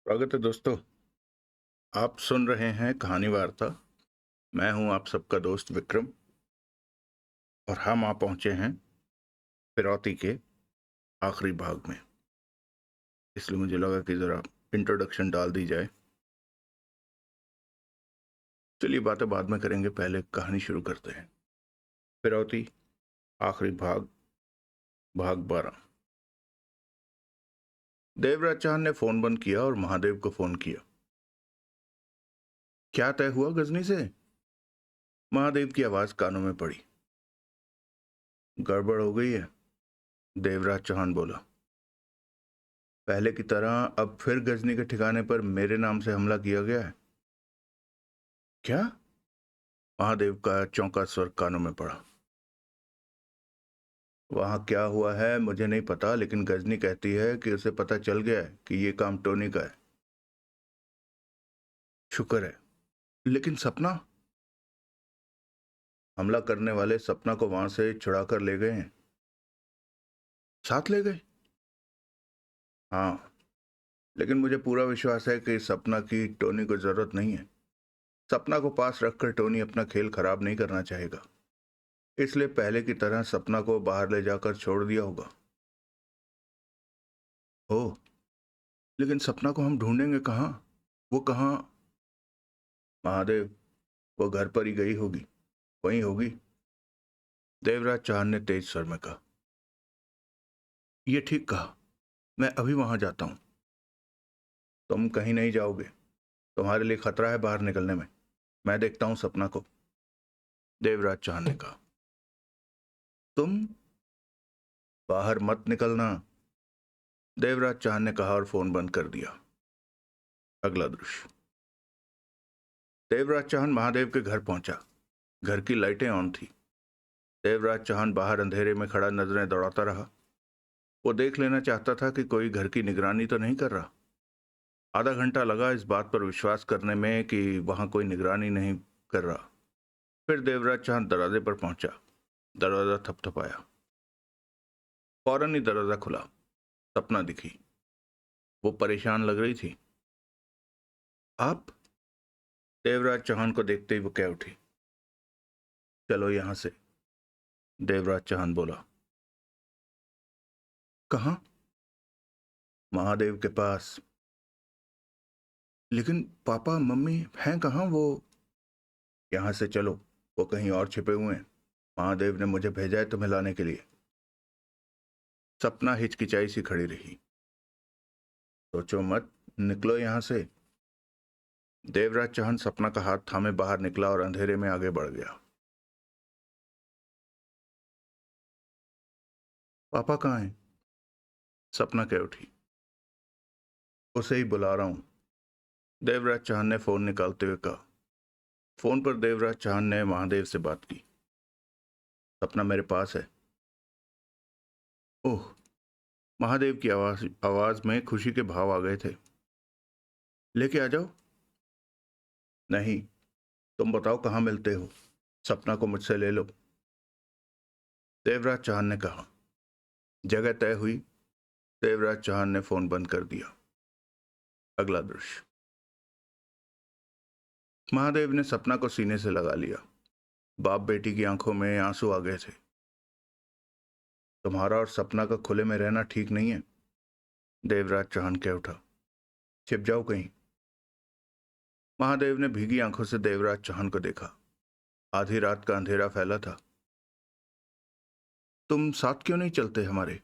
स्वागत है दोस्तों। आप सुन रहे हैं कहानी वार्ता। मैं हूं आप सबका दोस्त विक्रम और हम आ पहुंचे हैं फिरौती के आखिरी भाग में। इसलिए मुझे लगा कि जरा इंट्रोडक्शन डाल दी जाए। चलिए बातें बाद में करेंगे, पहले कहानी शुरू करते हैं। फिरौती आखिरी भाग, भाग 12। देवराज चांद ने फोन बंद किया और महादेव को फोन किया। क्या तय हुआ गजनी से? महादेव की आवाज कानों में पड़ी। गड़बड़ हो गई है, देवराज चौहान बोला। पहले की तरह अब फिर गजनी के ठिकाने पर मेरे नाम से हमला किया गया है। क्या? महादेव का चौंका स्वर कानों में पड़ा। वहां क्या हुआ है मुझे नहीं पता, लेकिन गजनी कहती है कि उसे पता चल गया है कि ये काम टोनी का है। शुक्र है। लेकिन सपना? हमला करने वाले सपना को वहां से छुड़ा कर ले गए हैं। साथ ले गए? हाँ, लेकिन मुझे पूरा विश्वास है कि सपना की टोनी को जरूरत नहीं है। सपना को पास रखकर टोनी अपना खेल खराब नहीं करना चाहेगा, इसलिए पहले की तरह सपना को बाहर ले जाकर छोड़ दिया होगा। ओह, लेकिन सपना को हम ढूंढेंगे कहाँ? वो कहाँ? महादेव, वो घर पर ही गई होगी, वहीं होगी। देवराज चांद ने तेज स्वर में कहा। ये ठीक कहा, मैं अभी वहां जाता हूं। तुम कहीं नहीं जाओगे, तुम्हारे लिए खतरा है बाहर निकलने में। मैं देखता हूं सपना को, देवराज चांद ने कहा। तुम बाहर मत निकलना, देवराज चांद ने कहा और फोन बंद कर दिया। अगला दृश्य। देवराज चांद महादेव के घर पहुंचा। घर की लाइटें ऑन थी। देवराज चांद बाहर अंधेरे में खड़ा नजरें दौड़ाता रहा। वो देख लेना चाहता था कि कोई घर की निगरानी तो नहीं कर रहा। आधा घंटा लगा इस बात पर विश्वास करने में कि वहां कोई निगरानी नहीं कर रहा। फिर देवराज चांद दरवाजे पर पहुंचा। दरवाजा थपथपाया। फौरन ही दरवाजा खुला। सपना दिखी। वो परेशान लग रही थी। आप? देवराज चौहान को देखते ही वो कह उठी। चलो यहां से, देवराज चौहान बोला। कहां? महादेव के पास। लेकिन पापा मम्मी हैं कहां वो? यहां से चलो, वो कहीं और छिपे हुए हैं। महादेव ने मुझे भेजा है तुम्हें लाने के लिए। सपना हिचकिचाई सी खड़ी रही। सोचो मत, निकलो यहां से। देवराज चौहान सपना का हाथ थामे बाहर निकला और अंधेरे में आगे बढ़ गया। पापा कहाँ हैं? सपना कह उठी। उसे ही बुला रहा हूं, देवराज चौहान ने फोन निकालते हुए कहा। फोन पर देवराज चौहान ने महादेव से बात की। सपना मेरे पास है। ओह, महादेव की आवाज आवाज में खुशी के भाव आ गए थे। लेके आ जाओ। नहीं, तुम बताओ कहाँ मिलते हो। सपना को मुझसे ले लो, देवराज चौहान ने कहा। जगह तय हुई। देवराज चौहान ने फोन बंद कर दिया। अगला दृश्य। महादेव ने सपना को सीने से लगा लिया। बाप बेटी की आंखों में आंसू आ गए थे। तुम्हारा और सपना का खुले में रहना ठीक नहीं है, देवराज चौहान कह उठा। छिप जाओ कहीं। महादेव ने भीगी आंखों से देवराज चौहान को देखा। आधी रात का अंधेरा फैला था। तुम साथ क्यों नहीं चलते हमारे?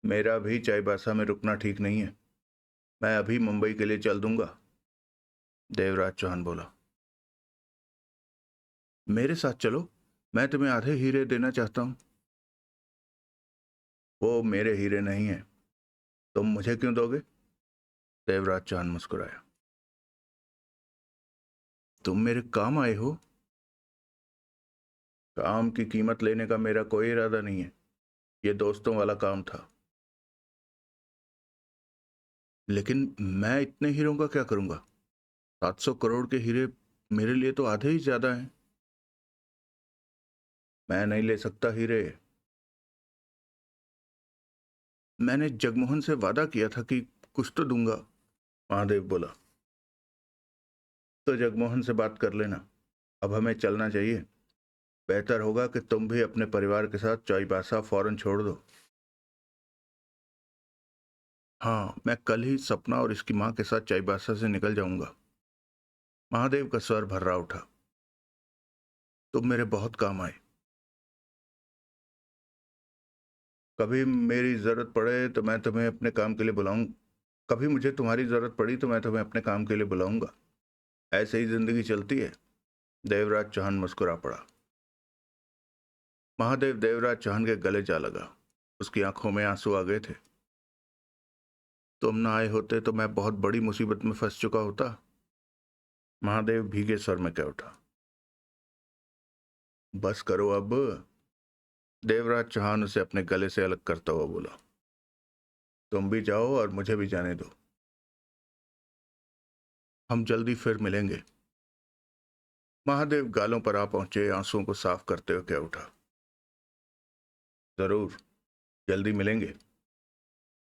मेरा भी चाईबासा में रुकना ठीक नहीं है। मैं अभी मुंबई के लिए चल दूंगा, देवराज चौहान बोला। मेरे साथ चलो, मैं तुम्हें आधे हीरे देना चाहता हूं। वो मेरे हीरे नहीं है, तुम मुझे क्यों दोगे? देवराज चौहान मुस्कुराया। तुम मेरे काम आए हो। काम की कीमत लेने का मेरा कोई इरादा नहीं है। ये दोस्तों वाला काम था। लेकिन मैं इतने हीरों का क्या करूंगा? 700 करोड़ के हीरे मेरे लिए तो आधे ही ज्यादा हैं। मैं नहीं ले सकता हीरे। मैंने जगमोहन से वादा किया था कि कुछ तो दूंगा, महादेव बोला। तो जगमोहन से बात कर लेना। अब हमें चलना चाहिए। बेहतर होगा कि तुम भी अपने परिवार के साथ चाईबासा फौरन छोड़ दो। हाँ, मैं कल ही सपना और इसकी मां के साथ चाईबासा से निकल जाऊंगा। महादेव का स्वर भर्रा उठा। तुम मेरे बहुत काम आए। कभी मेरी जरूरत पड़े तो मैं तुम्हें अपने काम के लिए बुलाऊं कभी मुझे तुम्हारी जरूरत पड़ी तो मैं तुम्हें अपने काम के लिए बुलाऊंगा। ऐसे ही जिंदगी चलती है। देवराज चौहान मुस्कुरा पड़ा। महादेव देवराज चौहान के गले जा लगा। उसकी आंखों में आंसू आ गए थे। तुम ना आए होते तो मैं बहुत बड़ी मुसीबत में फंस चुका होता। महादेव भीगे स्वर में कह उठा। बस करो अब। देवराज चौहान उसे अपने गले से अलग करता हुआ बोला। तुम भी जाओ और मुझे भी जाने दो। हम जल्दी फिर मिलेंगे। महादेव गालों पर आ पहुंचे, आंसुओं को साफ करते हुए कह उठा। जरूर, जल्दी मिलेंगे,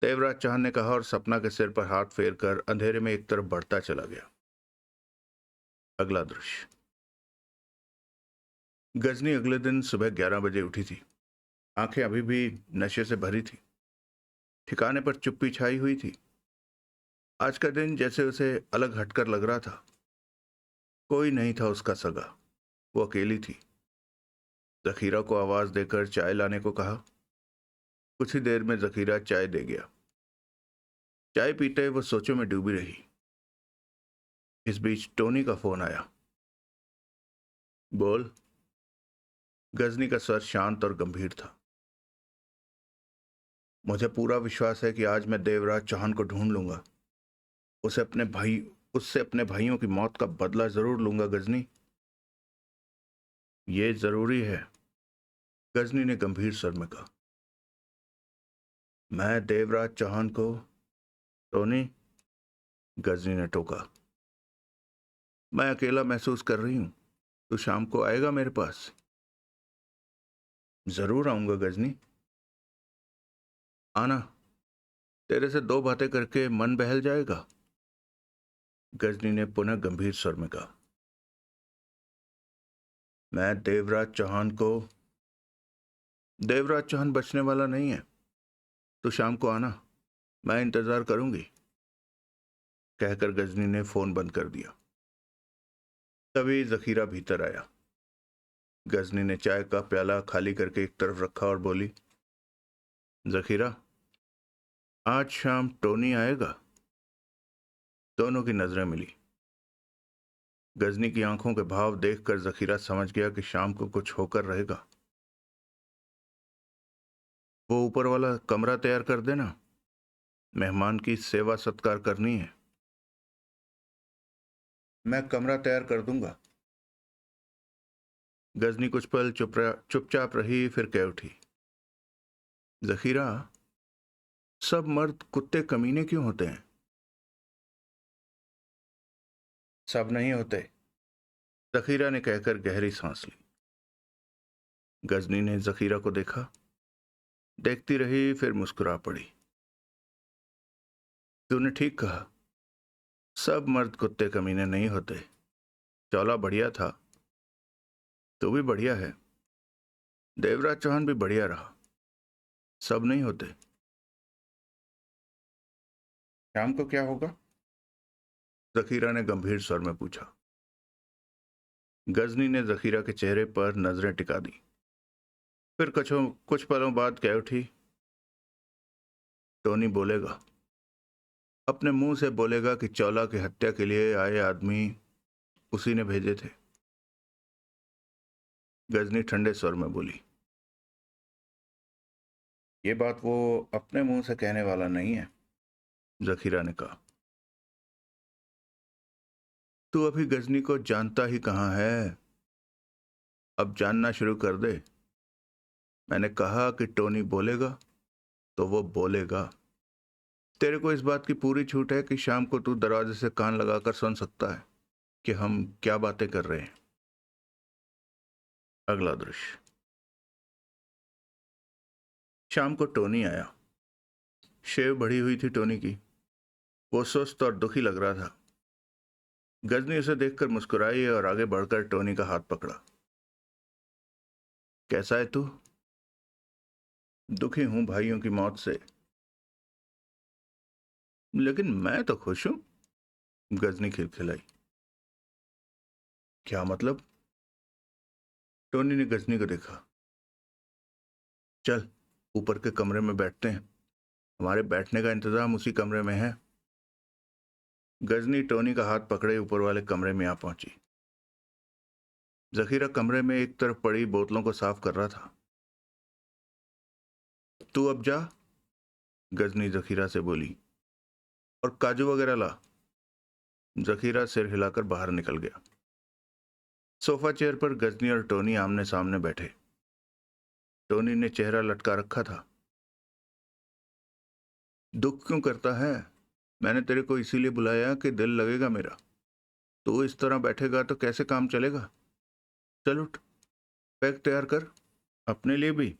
देवराज चौहान ने कहा और सपना के सिर पर हाथ फेर कर अंधेरे में एक तरफ बढ़ता चला गया। अगला दृश्य। गजनी अगले दिन सुबह 11 बजे उठी थी। आंखें अभी भी नशे से भरी थी। ठिकाने पर चुप्पी छाई हुई थी। आज का दिन जैसे उसे अलग हटकर लग रहा था। कोई नहीं था उसका सगा। वो अकेली थी। जखीरा को आवाज देकर चाय लाने को कहा। कुछ ही देर में जखीरा चाय दे गया। चाय पीते वो सोचों में डूबी रही। इस बीच टोनी का फोन आया। बोल। गजनी का स्वर शांत और गंभीर था। मुझे पूरा विश्वास है कि आज मैं देवराज चौहान को ढूंढ लूंगा। उसे अपने भाई उससे अपने भाइयों की मौत का बदला जरूर लूंगा गजनी। ये जरूरी है, गजनी ने गंभीर स्वर में कहा। मैं देवराज चौहान को। टोनी, गजनी ने टोका। मैं अकेला महसूस कर रही हूं। तू शाम को आएगा मेरे पास? जरूर आऊंगा गजनी। आना। तेरे से दो बातें करके मन बहल जाएगा, गजनी ने पुनः गंभीर स्वर में कहा। मैं देवराज चौहान बचने वाला नहीं है। तू शाम को आना, मैं इंतजार करूंगी, कहकर गजनी ने फोन बंद कर दिया। तभी जखीरा भीतर आया। गजनी ने चाय का प्याला खाली करके एक तरफ रखा और बोली। जखीरा, आज शाम टोनी आएगा? दोनों की नजरें मिली। गजनी की आंखों के भाव देखकर जखीरा समझ गया कि शाम को कुछ होकर रहेगा। वो ऊपर वाला कमरा तैयार कर देना, मेहमान की सेवा सत्कार करनी है। मैं कमरा तैयार कर दूंगा। गजनी कुछ पल चुपचाप रही, फिर कह उठी। जखीरा, सब मर्द कुत्ते कमीने क्यों होते हैं? सब नहीं होते, जखीरा ने कहकर गहरी सांस ली। गजनी ने जखीरा को देखा, देखती रही, फिर मुस्कुरा पड़ी। तूने ठीक कहा, सब मर्द कुत्ते कमीने नहीं होते। चौला बढ़िया था, तू भी बढ़िया है, देवराज चौहान भी बढ़िया रहा। सब नहीं होते। शाम को क्या होगा? जखीरा ने गंभीर स्वर में पूछा। गजनी ने जखीरा के चेहरे पर नजरें टिका दी, फिर कुछ पलों बाद कह उठी। टोनी बोलेगा, अपने मुंह से बोलेगा कि चौला की हत्या के लिए आए आदमी उसी ने भेजे थे। गजनी ठंडे स्वर में बोली। ये बात वो अपने मुंह से कहने वाला नहीं है, जखीरा ने कहा। तू अभी गजनी को जानता ही कहां है। अब जानना शुरू कर दे। मैंने कहा कि टोनी बोलेगा तो वो बोलेगा। तेरे को इस बात की पूरी छूट है कि शाम को तू दरवाजे से कान लगाकर सुन सकता है कि हम क्या बातें कर रहे हैं। अगला दृश्य। शाम को टोनी आया। शेव बढ़ी हुई थी टोनी की। वो सुस्त और दुखी लग रहा था। गजनी उसे देखकर मुस्कुराई और आगे बढ़कर टोनी का हाथ पकड़ा। कैसा है तू? दुखी हूं भाइयों की मौत से, लेकिन मैं तो खुश हूं। गजनी खिलखिलाई। क्या मतलब? टोनी ने गजनी को देखा। चल, ऊपर के कमरे में बैठते हैं। हमारे बैठने का इंतजाम उसी कमरे में है। गजनी टोनी का हाथ पकड़े ऊपर वाले कमरे में आ पहुंची। जखीरा कमरे में एक तरफ पड़ी बोतलों को साफ कर रहा था। तू अब जा, गजनी जखीरा से बोली, और काजू वगैरह ला। जखीरा सिर हिलाकर बाहर निकल गया। सोफा चेयर पर गजनी और टोनी आमने सामने बैठे। टोनी ने चेहरा लटका रखा था। दुख क्यों करता है? मैंने तेरे को इसीलिए बुलाया कि दिल लगेगा मेरा। तू इस तरह बैठेगा तो कैसे काम चलेगा? चल उठ, पैक तैयार कर, अपने लिए भी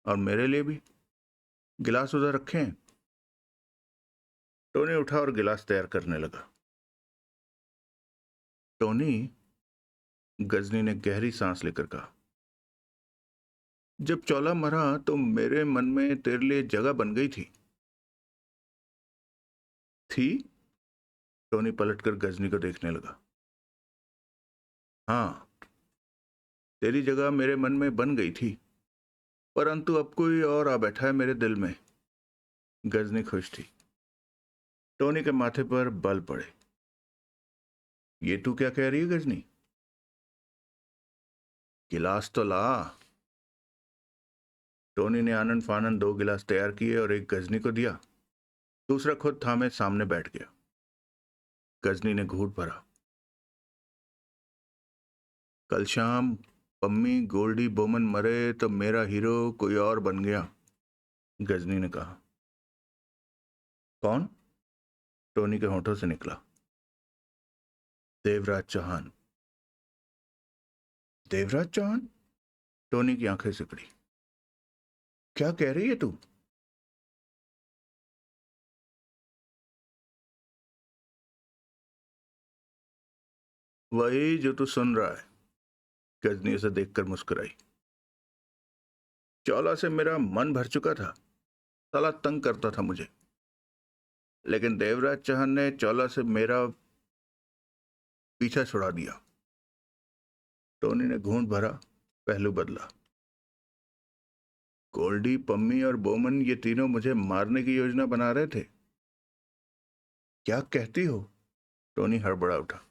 और मेरे लिए भी। गिलास उधर रखे हैं। टोनी उठा और गिलास तैयार करने लगा। टोनी, गजनी ने गहरी सांस लेकर कहा, जब चौला मरा तो मेरे मन में तेरे लिए जगह बन गई थी। टोनी पलटकर गजनी को देखने लगा। हाँ, तेरी जगह मेरे मन में बन गई थी, परंतु अब कोई और आ बैठा है मेरे दिल में। गजनी खुश थी। टोनी के माथे पर बल पड़े। ये तू क्या कह रही है गजनी? गिलास तो ला। टोनी ने आनंद फानन 2 गिलास तैयार किए और एक गजनी को दिया। दूसरा खुद थामे सामने बैठ गया। गजनी ने घूंट भरा। कल शाम पम्मी गोल्डी बोमन मरे तो मेरा हीरो कोई और बन गया, गजनी ने कहा। कौन? टोनी के होठों से निकला। देवराज चौहान। देवराज चौहान? टोनी की आंखें सिकड़ी। क्या कह रही है तू? वही जो तू सुन रहा है। गजनी उसे देखकर मुस्कुराई। चौला से मेरा मन भर चुका था। साला तंग करता था मुझे, लेकिन देवराज चौहान ने चौला से मेरा पीछा छुड़ा दिया। टोनी ने घूंट भरा, पहलू बदला। गोल्डी, पम्मी और बोमन ये तीनों मुझे मारने की योजना बना रहे थे। क्या कहती हो? टोनी हड़बड़ा उठा।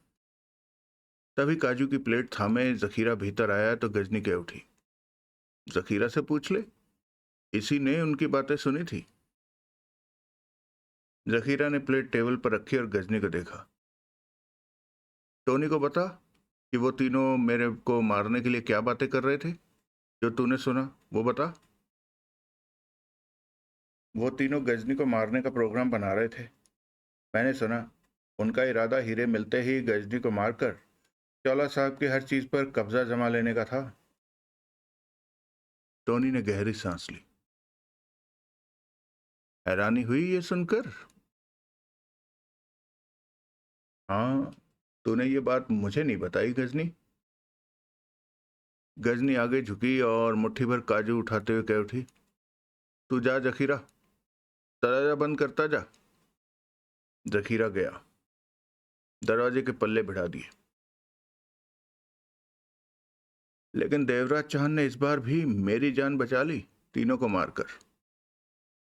तभी काजू की प्लेट थामे जखीरा भीतर आया तो गजनी कह उठी, जखीरा से पूछ ले, इसी ने उनकी बातें सुनी थी। जखीरा ने प्लेट टेबल पर रखी और गजनी को देखा। टोनी को बता कि वो तीनों मेरे को मारने के लिए क्या बातें कर रहे थे, जो तूने सुना वो बता। वो तीनों गजनी को मारने का प्रोग्राम बना रहे थे। मैंने सुना उनका इरादा हीरे मिलते ही गजनी को मारकर चौला साहब की हर चीज पर कब्जा जमा लेने का था। टोनी ने गहरी सांस ली। हैरानी हुई ये सुनकर? हाँ, तूने ये बात मुझे नहीं बताई गजनी। गजनी आगे झुकी और मुट्ठी भर काजू उठाते हुए कह उठी, तू जा जखीरा, दरवाजा बंद करता जा। जखीरा गया, दरवाजे के पल्ले भिड़ा दिए। लेकिन देवराज चौहान ने इस बार भी मेरी जान बचा ली, तीनों को मारकर।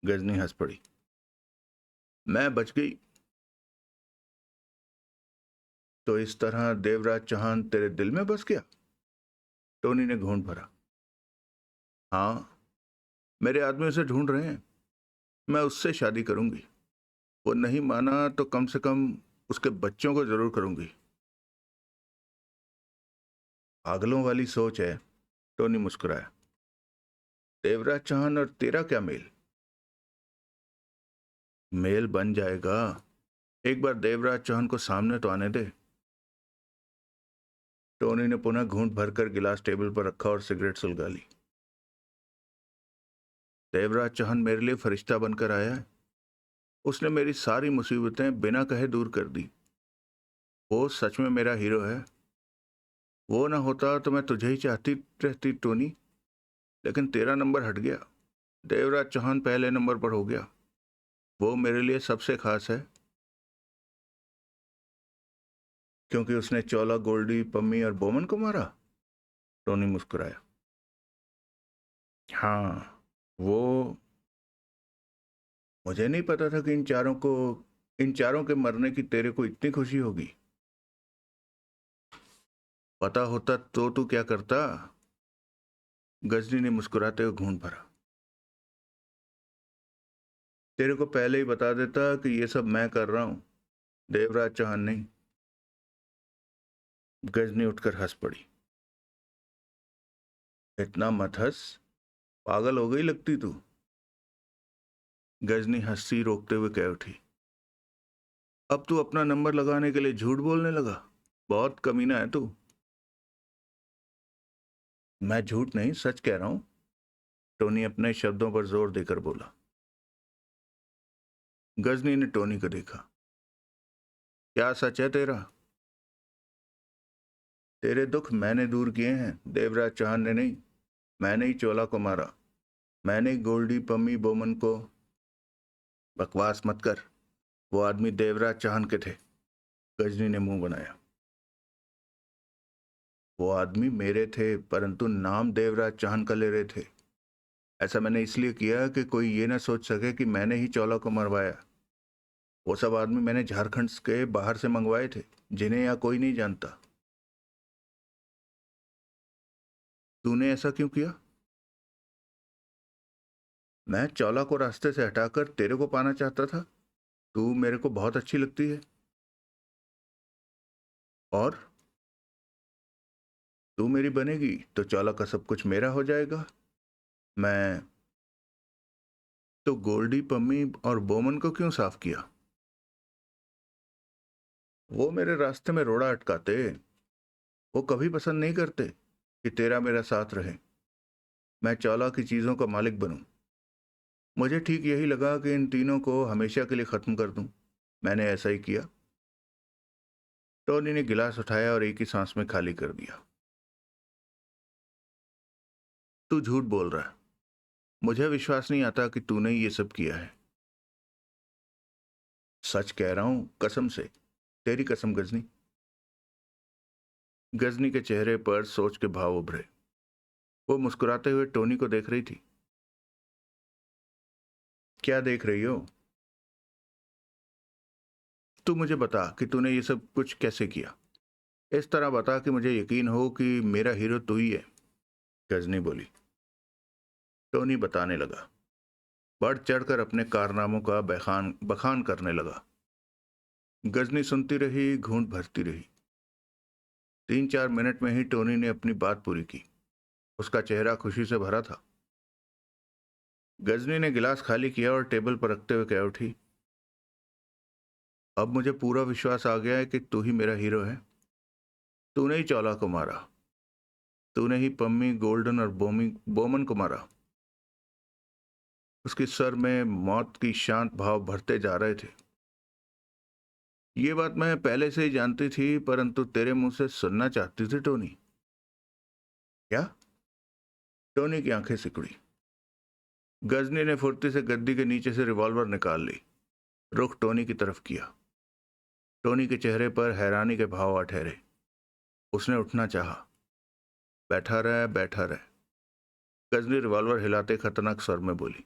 गजनी हंस पड़ी। मैं बच गई तो इस तरह देवराज चौहान तेरे दिल में बस गया? टोनी ने घूंट भरा। हाँ, मेरे आदमी उसे ढूंढ रहे हैं। मैं उससे शादी करूंगी। वो नहीं माना तो कम से कम उसके बच्चों को जरूर करूंगी। पागलों वाली सोच है, टोनी मुस्कुराया। देवराज चौहान और तेरा क्या मेल? मेल बन जाएगा, एक बार देवराज चौहान को सामने तो आने दे। टोनी ने पुनः घूंट भरकर गिलास टेबल पर रखा और सिगरेट सुलगा ली। देवराज चौहान मेरे लिए फरिश्ता बनकर आया है। उसने मेरी सारी मुसीबतें बिना कहे दूर कर दी। वो सच में मेरा हीरो है। वो ना होता तो मैं तुझे ही चाहती रहती टोनी, लेकिन तेरा नंबर हट गया। देवराज चौहान पहले नंबर पर हो गया। वो मेरे लिए सबसे खास है, क्योंकि उसने चोला, गोल्डी, पम्मी और बोमन को मारा। टोनी मुस्कुराया। हाँ, वो मुझे नहीं पता था कि इन चारों के मरने की तेरे को इतनी खुशी होगी। पता होता तो तू क्या करता? गजनी ने मुस्कुराते हुए घूंट भरा। तेरे को पहले ही बता देता कि ये सब मैं कर रहा हूं, देवराज चौहान नहीं। गजनी उठकर हंस पड़ी। इतना मत हंस, पागल हो गई लगती तू। गजनी हंसी रोकते हुए कह उठी। अब तू अपना नंबर लगाने के लिए झूठ बोलने लगा। बहुत कमीना है तू। मैं झूठ नहीं, सच कह रहा हूं। टोनी अपने शब्दों पर जोर देकर बोला। गजनी ने टोनी को देखा। क्या सच है तेरा? तेरे दुख मैंने दूर किए हैं, देवराज चौहान ने नहीं। मैंने ही चोला को मारा। मैंने ही गोल्डी, पम्मी, बोमन को। बकवास मत कर। वो आदमी देवराज चौहान के थे। गजनी ने मुंह बनाया। वो आदमी मेरे थे, परंतु नाम देवराज चौहान का ले रहे थे। ऐसा मैंने इसलिए किया कि कोई ये ना सोच सके कि मैंने ही चोला को मरवाया। वो सब आदमी मैंने झारखंड के बाहर से मंगवाए थे, जिन्हें यहाँ कोई नहीं जानता। तूने ऐसा क्यों किया? मैं चौला को रास्ते से हटाकर तेरे को पाना चाहता था। तू मेरे को बहुत अच्छी लगती है। और तू मेरी बनेगी तो चौला का सब कुछ मेरा हो जाएगा। मैं तो गोल्डी, पम्मी और बोमन को क्यों साफ किया? वो मेरे रास्ते में रोड़ा अटकाते। वो कभी पसंद नहीं करते कि तेरा मेरा साथ रहे। मैं चौला की चीजों का मालिक बनूं। मुझे ठीक यही लगा कि इन तीनों को हमेशा के लिए खत्म कर दूं। मैंने ऐसा ही किया। टोनी ने गिलास उठाया और एक ही सांस में खाली कर दिया। तू झूठ बोल रहा है। मुझे विश्वास नहीं आता कि तूने ये सब किया है। सच कह रहा हूं, कसम से। तेरी कसम गजनी। गजनी के चेहरे पर सोच के भाव उभरे। वो मुस्कुराते हुए टोनी को देख रही थी। क्या देख रही हो? तू मुझे बता कि तूने ये सब कुछ कैसे किया। इस तरह बता कि मुझे यकीन हो कि मेरा हीरो तू ही है। गजनी बोली। टोनी बताने लगा। बढ़ चढ़कर अपने कारनामों का बखान बखान करने लगा। गजनी सुनती रही, घूंट भरती रही। 3-4 मिनट में ही टोनी ने अपनी बात पूरी की। उसका चेहरा खुशी से भरा था। गजनी ने गिलास खाली किया और टेबल पर रखते हुए कह उठी। अब मुझे पूरा विश्वास आ गया है कि तू ही मेरा हीरो है। तूने ही चौला को मारा। तूने ही पम्मी, गोल्डन और बोमन को मारा। उसके सर में मौत की शांत भाव भरते जा रहे थे। ये बात मैं पहले से ही जानती थी, परंतु तेरे मुंह से सुनना चाहती थी टोनी। क्या? टोनी की आंखें सिकुड़ी। गजनी ने फुर्ती से गद्दी के नीचे से रिवॉल्वर निकाल ली। रुख टोनी की तरफ किया। टोनी के चेहरे पर हैरानी के भाव आ ठहरे। उसने उठना चाहा। बैठा रहे, बैठा रहे। गजनी रिवॉल्वर हिलाते खतरनाक स्वर में बोली।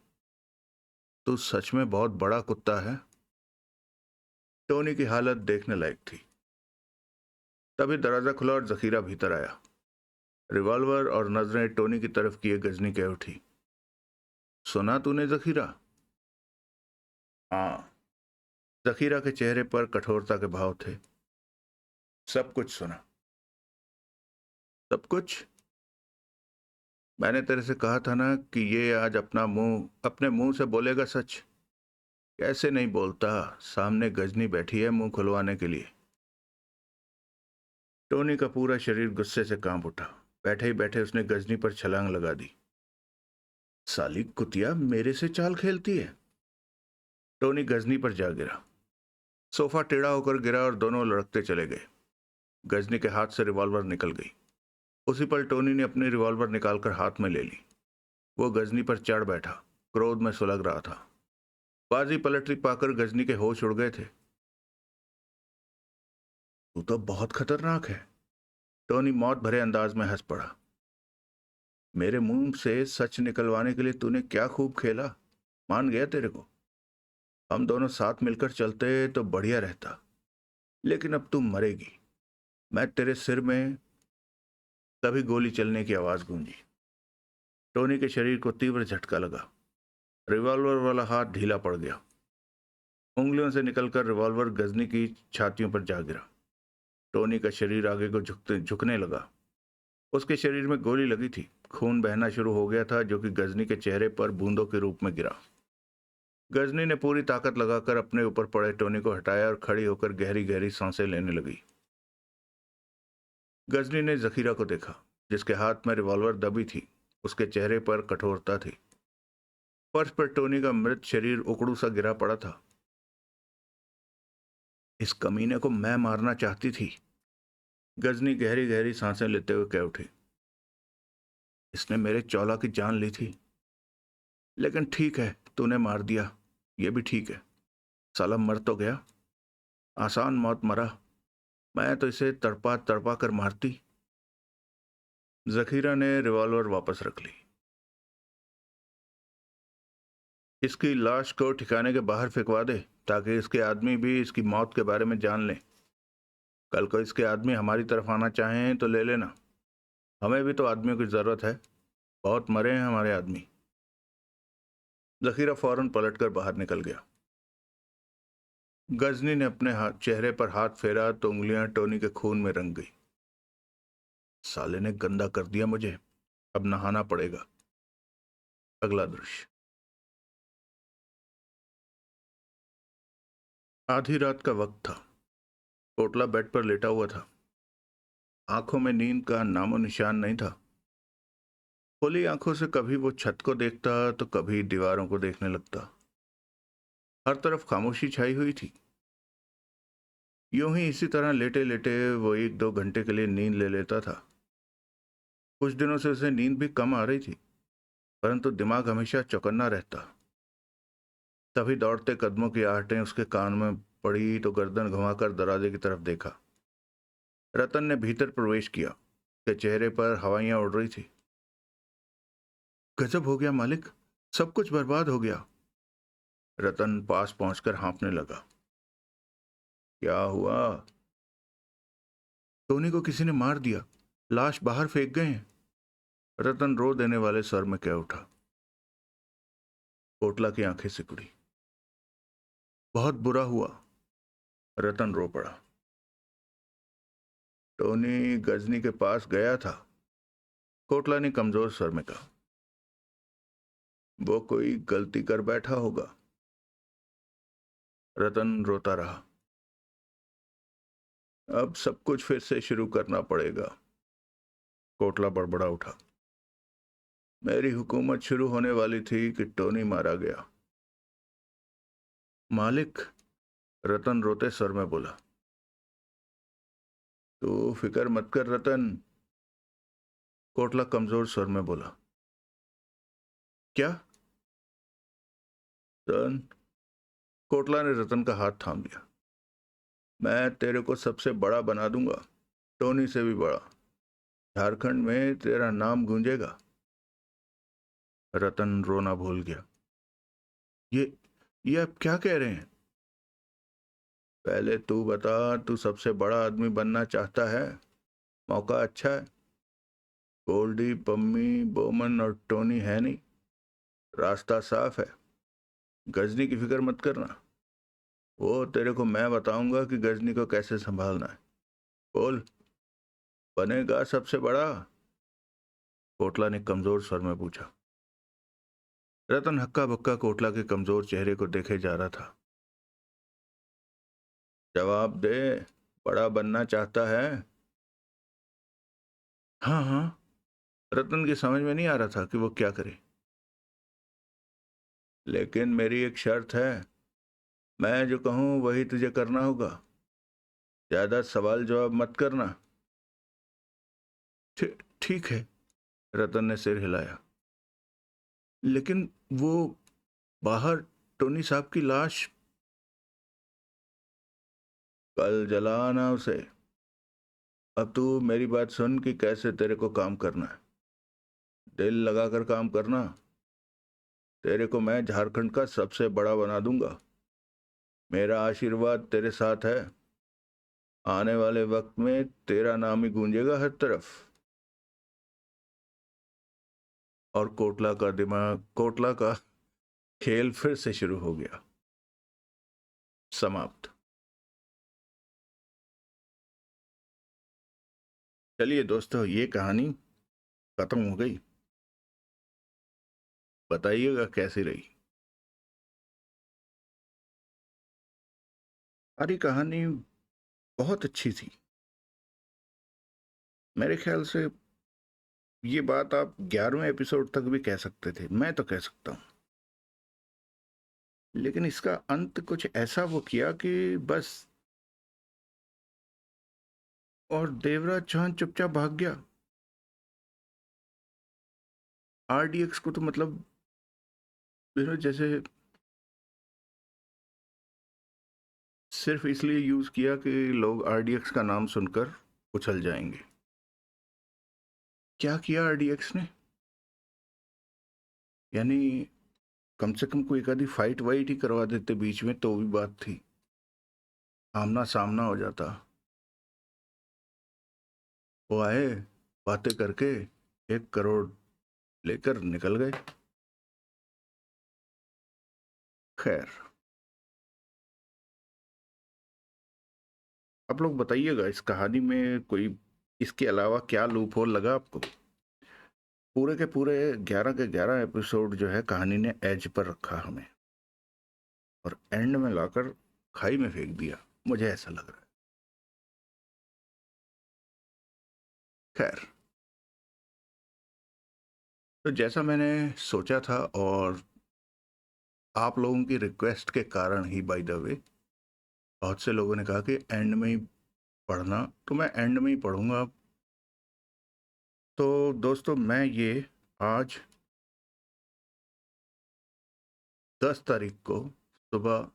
तू सच में बहुत बड़ा कुत्ता है। टोनी की हालत देखने लायक थी। तभी दरवाजा खुला और जखीरा भीतर आया। रिवॉल्वर और नजरें टोनी की तरफ किए गजनी कह उठी। सुना तूने जखीरा? हाँ। जखीरा के चेहरे पर कठोरता के भाव थे। सब कुछ सुना। सब कुछ? मैंने तेरे से कहा था ना कि ये आज अपने मुंह से बोलेगा सच। कैसे नहीं बोलता? सामने गजनी बैठी है मुंह खुलवाने के लिए। टोनी का पूरा शरीर गुस्से से कांप उठा। बैठे ही बैठे उसने गजनी पर छलांग लगा दी। साली कुतिया मेरे से चाल खेलती है। टोनी गजनी पर जा गिरा। सोफा टेढ़ा होकर गिरा और दोनों लड़कते चले गए। गजनी के हाथ से रिवॉल्वर निकल गई। उसी पल टोनी ने अपनी रिवॉल्वर निकालकर हाथ में ले ली। वो गजनी पर चढ़ बैठा, क्रोध में सुलग रहा था। बाजी पलटी पाकर गजनी के होश उड़ गए थे। तू तो बहुत खतरनाक है, टोनी मौत भरे अंदाज में हंस पड़ा। मेरे मुंह से सच निकलवाने के लिए तूने क्या खूब खेला, मान गया तेरे को। हम दोनों साथ मिलकर चलते तो बढ़िया रहता, लेकिन अब तू मरेगी। मैं तेरे सिर में। तभी गोली चलने की आवाज गूंजी। टोनी के शरीर को तीव्र झटका लगा। रिवॉल्वर वाला हाथ ढीला पड़ गया। उंगलियों से निकलकर रिवॉल्वर गजनी की छातियों पर जा गिरा। टोनी का शरीर आगे को झुकने लगा। उसके शरीर में गोली लगी थी। खून बहना शुरू हो गया था, जो कि गजनी के चेहरे पर बूंदों के रूप में गिरा। गजनी ने पूरी ताकत लगाकर अपने ऊपर पड़े टोनी को हटाया और खड़ी होकर गहरी गहरी सांसें लेने लगी। गजनी ने जखीरा को देखा, जिसके हाथ में रिवॉल्वर दबी थी। उसके चेहरे पर कठोरता थी। फर्श पर टोनी का मृत शरीर उकड़ू सा गिरा पड़ा था। इस कमीने को मैं मारना चाहती थी, गजनी गहरी गहरी सांसें लेते हुए कह उठी। इसने मेरे चौला की जान ली थी, लेकिन ठीक है, तूने मार दिया, ये भी ठीक है। साला मर तो गया, आसान मौत मरा। मैं तो इसे तड़पा तड़पा कर मारती। जखीरा ने रिवॉल्वर वापस रख ली। इसकी लाश को ठिकाने के बाहर फेंकवा दे, ताकि इसके आदमी भी इसकी मौत के बारे में जान लें। कल को इसके आदमी हमारी तरफ आना चाहें तो ले लेना। हमें भी तो आदमियों की जरूरत है, बहुत मरे हैं हमारे आदमी। जखीरा फौरन पलटकर बाहर निकल गया। गजनी ने अपने चेहरे पर हाथ फेरा तो उंगलियां टोनी के खून में रंग गई। साले ने गंदा कर दिया मुझे, अब नहाना पड़ेगा। अगला दृश्य। आधी रात का वक्त था। कोटला बेड पर लेटा हुआ था। आंखों में नींद का नामो निशान नहीं था। खुली आंखों से कभी वो छत को देखता तो कभी दीवारों को देखने लगता। हर तरफ खामोशी छाई हुई थी। यूं ही इसी तरह लेटे लेटे वो 1-2 घंटे के लिए नींद ले लेता था। कुछ दिनों से उसे नींद भी कम आ रही थी, परंतु दिमाग हमेशा चौकन्ना रहता। तभी दौड़ते कदमों की आहटें उसके कान में पड़ी तो गर्दन घुमाकर दरवाजे की तरफ देखा। रतन ने भीतर प्रवेश किया। उसके चेहरे पर हवाइयां उड़ रही थी। गजब हो गया मालिक, सब कुछ बर्बाद हो गया। रतन पास पहुंचकर हाँफने लगा। क्या हुआ? टोनी को किसी ने मार दिया, लाश बाहर फेंक गए हैं। रतन रो देने वाले स्वर में कह उठा। कोटला की आंखें सिकुड़ी। बहुत बुरा हुआ। रतन रो पड़ा। टोनी गजनी के पास गया था, कोटला ने कमजोर स्वर में कहा। वो कोई गलती कर बैठा होगा। रतन रोता रहा। अब सब कुछ फिर से शुरू करना पड़ेगा। कोटला बड़बड़ा उठा। मेरी हुकूमत शुरू होने वाली थी कि टोनी मारा गया। मालिक, रतन रोते स्वर में बोला। तू फिक्र मत कर रतन, कोटला कमजोर स्वर में बोला। क्या? रतन, कोटला ने रतन का हाथ थाम लिया। मैं तेरे को सबसे बड़ा बना दूंगा, टोनी से भी बड़ा। झारखंड में तेरा नाम गूंजेगा। रतन रोना भूल गया। ये आप क्या कह रहे हैं? पहले तू बता, तू सबसे बड़ा आदमी बनना चाहता है? मौका अच्छा है। गोल्डी, पम्मी, बोमन और टोनी है नहीं, रास्ता साफ है। गजनी की फिक्र मत करना, वो तेरे को मैं बताऊंगा कि गजनी को कैसे संभालना है। बोल, बनेगा सबसे बड़ा? कोटला ने कमजोर स्वर में पूछा। रतन हक्का बक्का कोटला के कमजोर चेहरे को देखे जा रहा था। जवाब दे, बड़ा बनना चाहता है? हाँ हाँ। रतन की समझ में नहीं आ रहा था कि वो क्या करे। लेकिन मेरी एक शर्त है। मैं जो कहूँ वही तुझे करना होगा, ज्यादा सवाल जवाब मत करना। ठीक है, रतन ने सिर हिलाया। लेकिन वो बाहर टोनी साहब की लाश, कल जलाना उसे। अब तू मेरी बात सुन कि कैसे तेरे को काम करना है। दिल लगाकर काम करना। तेरे को मैं झारखंड का सबसे बड़ा बना दूंगा। मेरा आशीर्वाद तेरे साथ है। आने वाले वक्त में तेरा नाम ही गूंजेगा हर तरफ। और कोटला का खेल फिर से शुरू हो गया। समाप्त। चलिए दोस्तों, ये कहानी खत्म हो गई। बताइएगा कैसी रही। सारी कहानी बहुत अच्छी थी। मेरे ख्याल से ये बात आप 11वें एपिसोड तक भी कह सकते थे, मैं तो कह सकता हूँ। लेकिन इसका अंत कुछ ऐसा वो किया कि बस, और देवराज चौहान चुपचाप भाग गया। आरडीएक्स को तो मतलब जैसे सिर्फ इसलिए यूज किया कि लोग आरडीएक्स का नाम सुनकर उछल जाएंगे। क्या किया आरडीएक्स ने? यानी कम से कम कोई एक आधी फाइट वाइट ही करवा देते बीच में तो भी बात थी, आमना सामना हो जाता। वो आए, बातें करके 1 करोड़ लेकर निकल गए। खैर, आप लोग बताइएगा इस कहानी में कोई इसके अलावा क्या लूप होल लगा आपको। पूरे के पूरे 11 के 11 एपिसोड जो है कहानी ने एज पर रखा हमें, और एंड में लाकर खाई में फेंक दिया, मुझे ऐसा लग रहा है। खैर, तो जैसा मैंने सोचा था, और आप लोगों की रिक्वेस्ट के कारण ही बाय द वे बहुत से लोगों ने कहा कि एंड में ही पढ़ना, तो मैं एंड में ही पढ़ूंगा। तो दोस्तों, मैं ये आज 10 तारीख को सुबह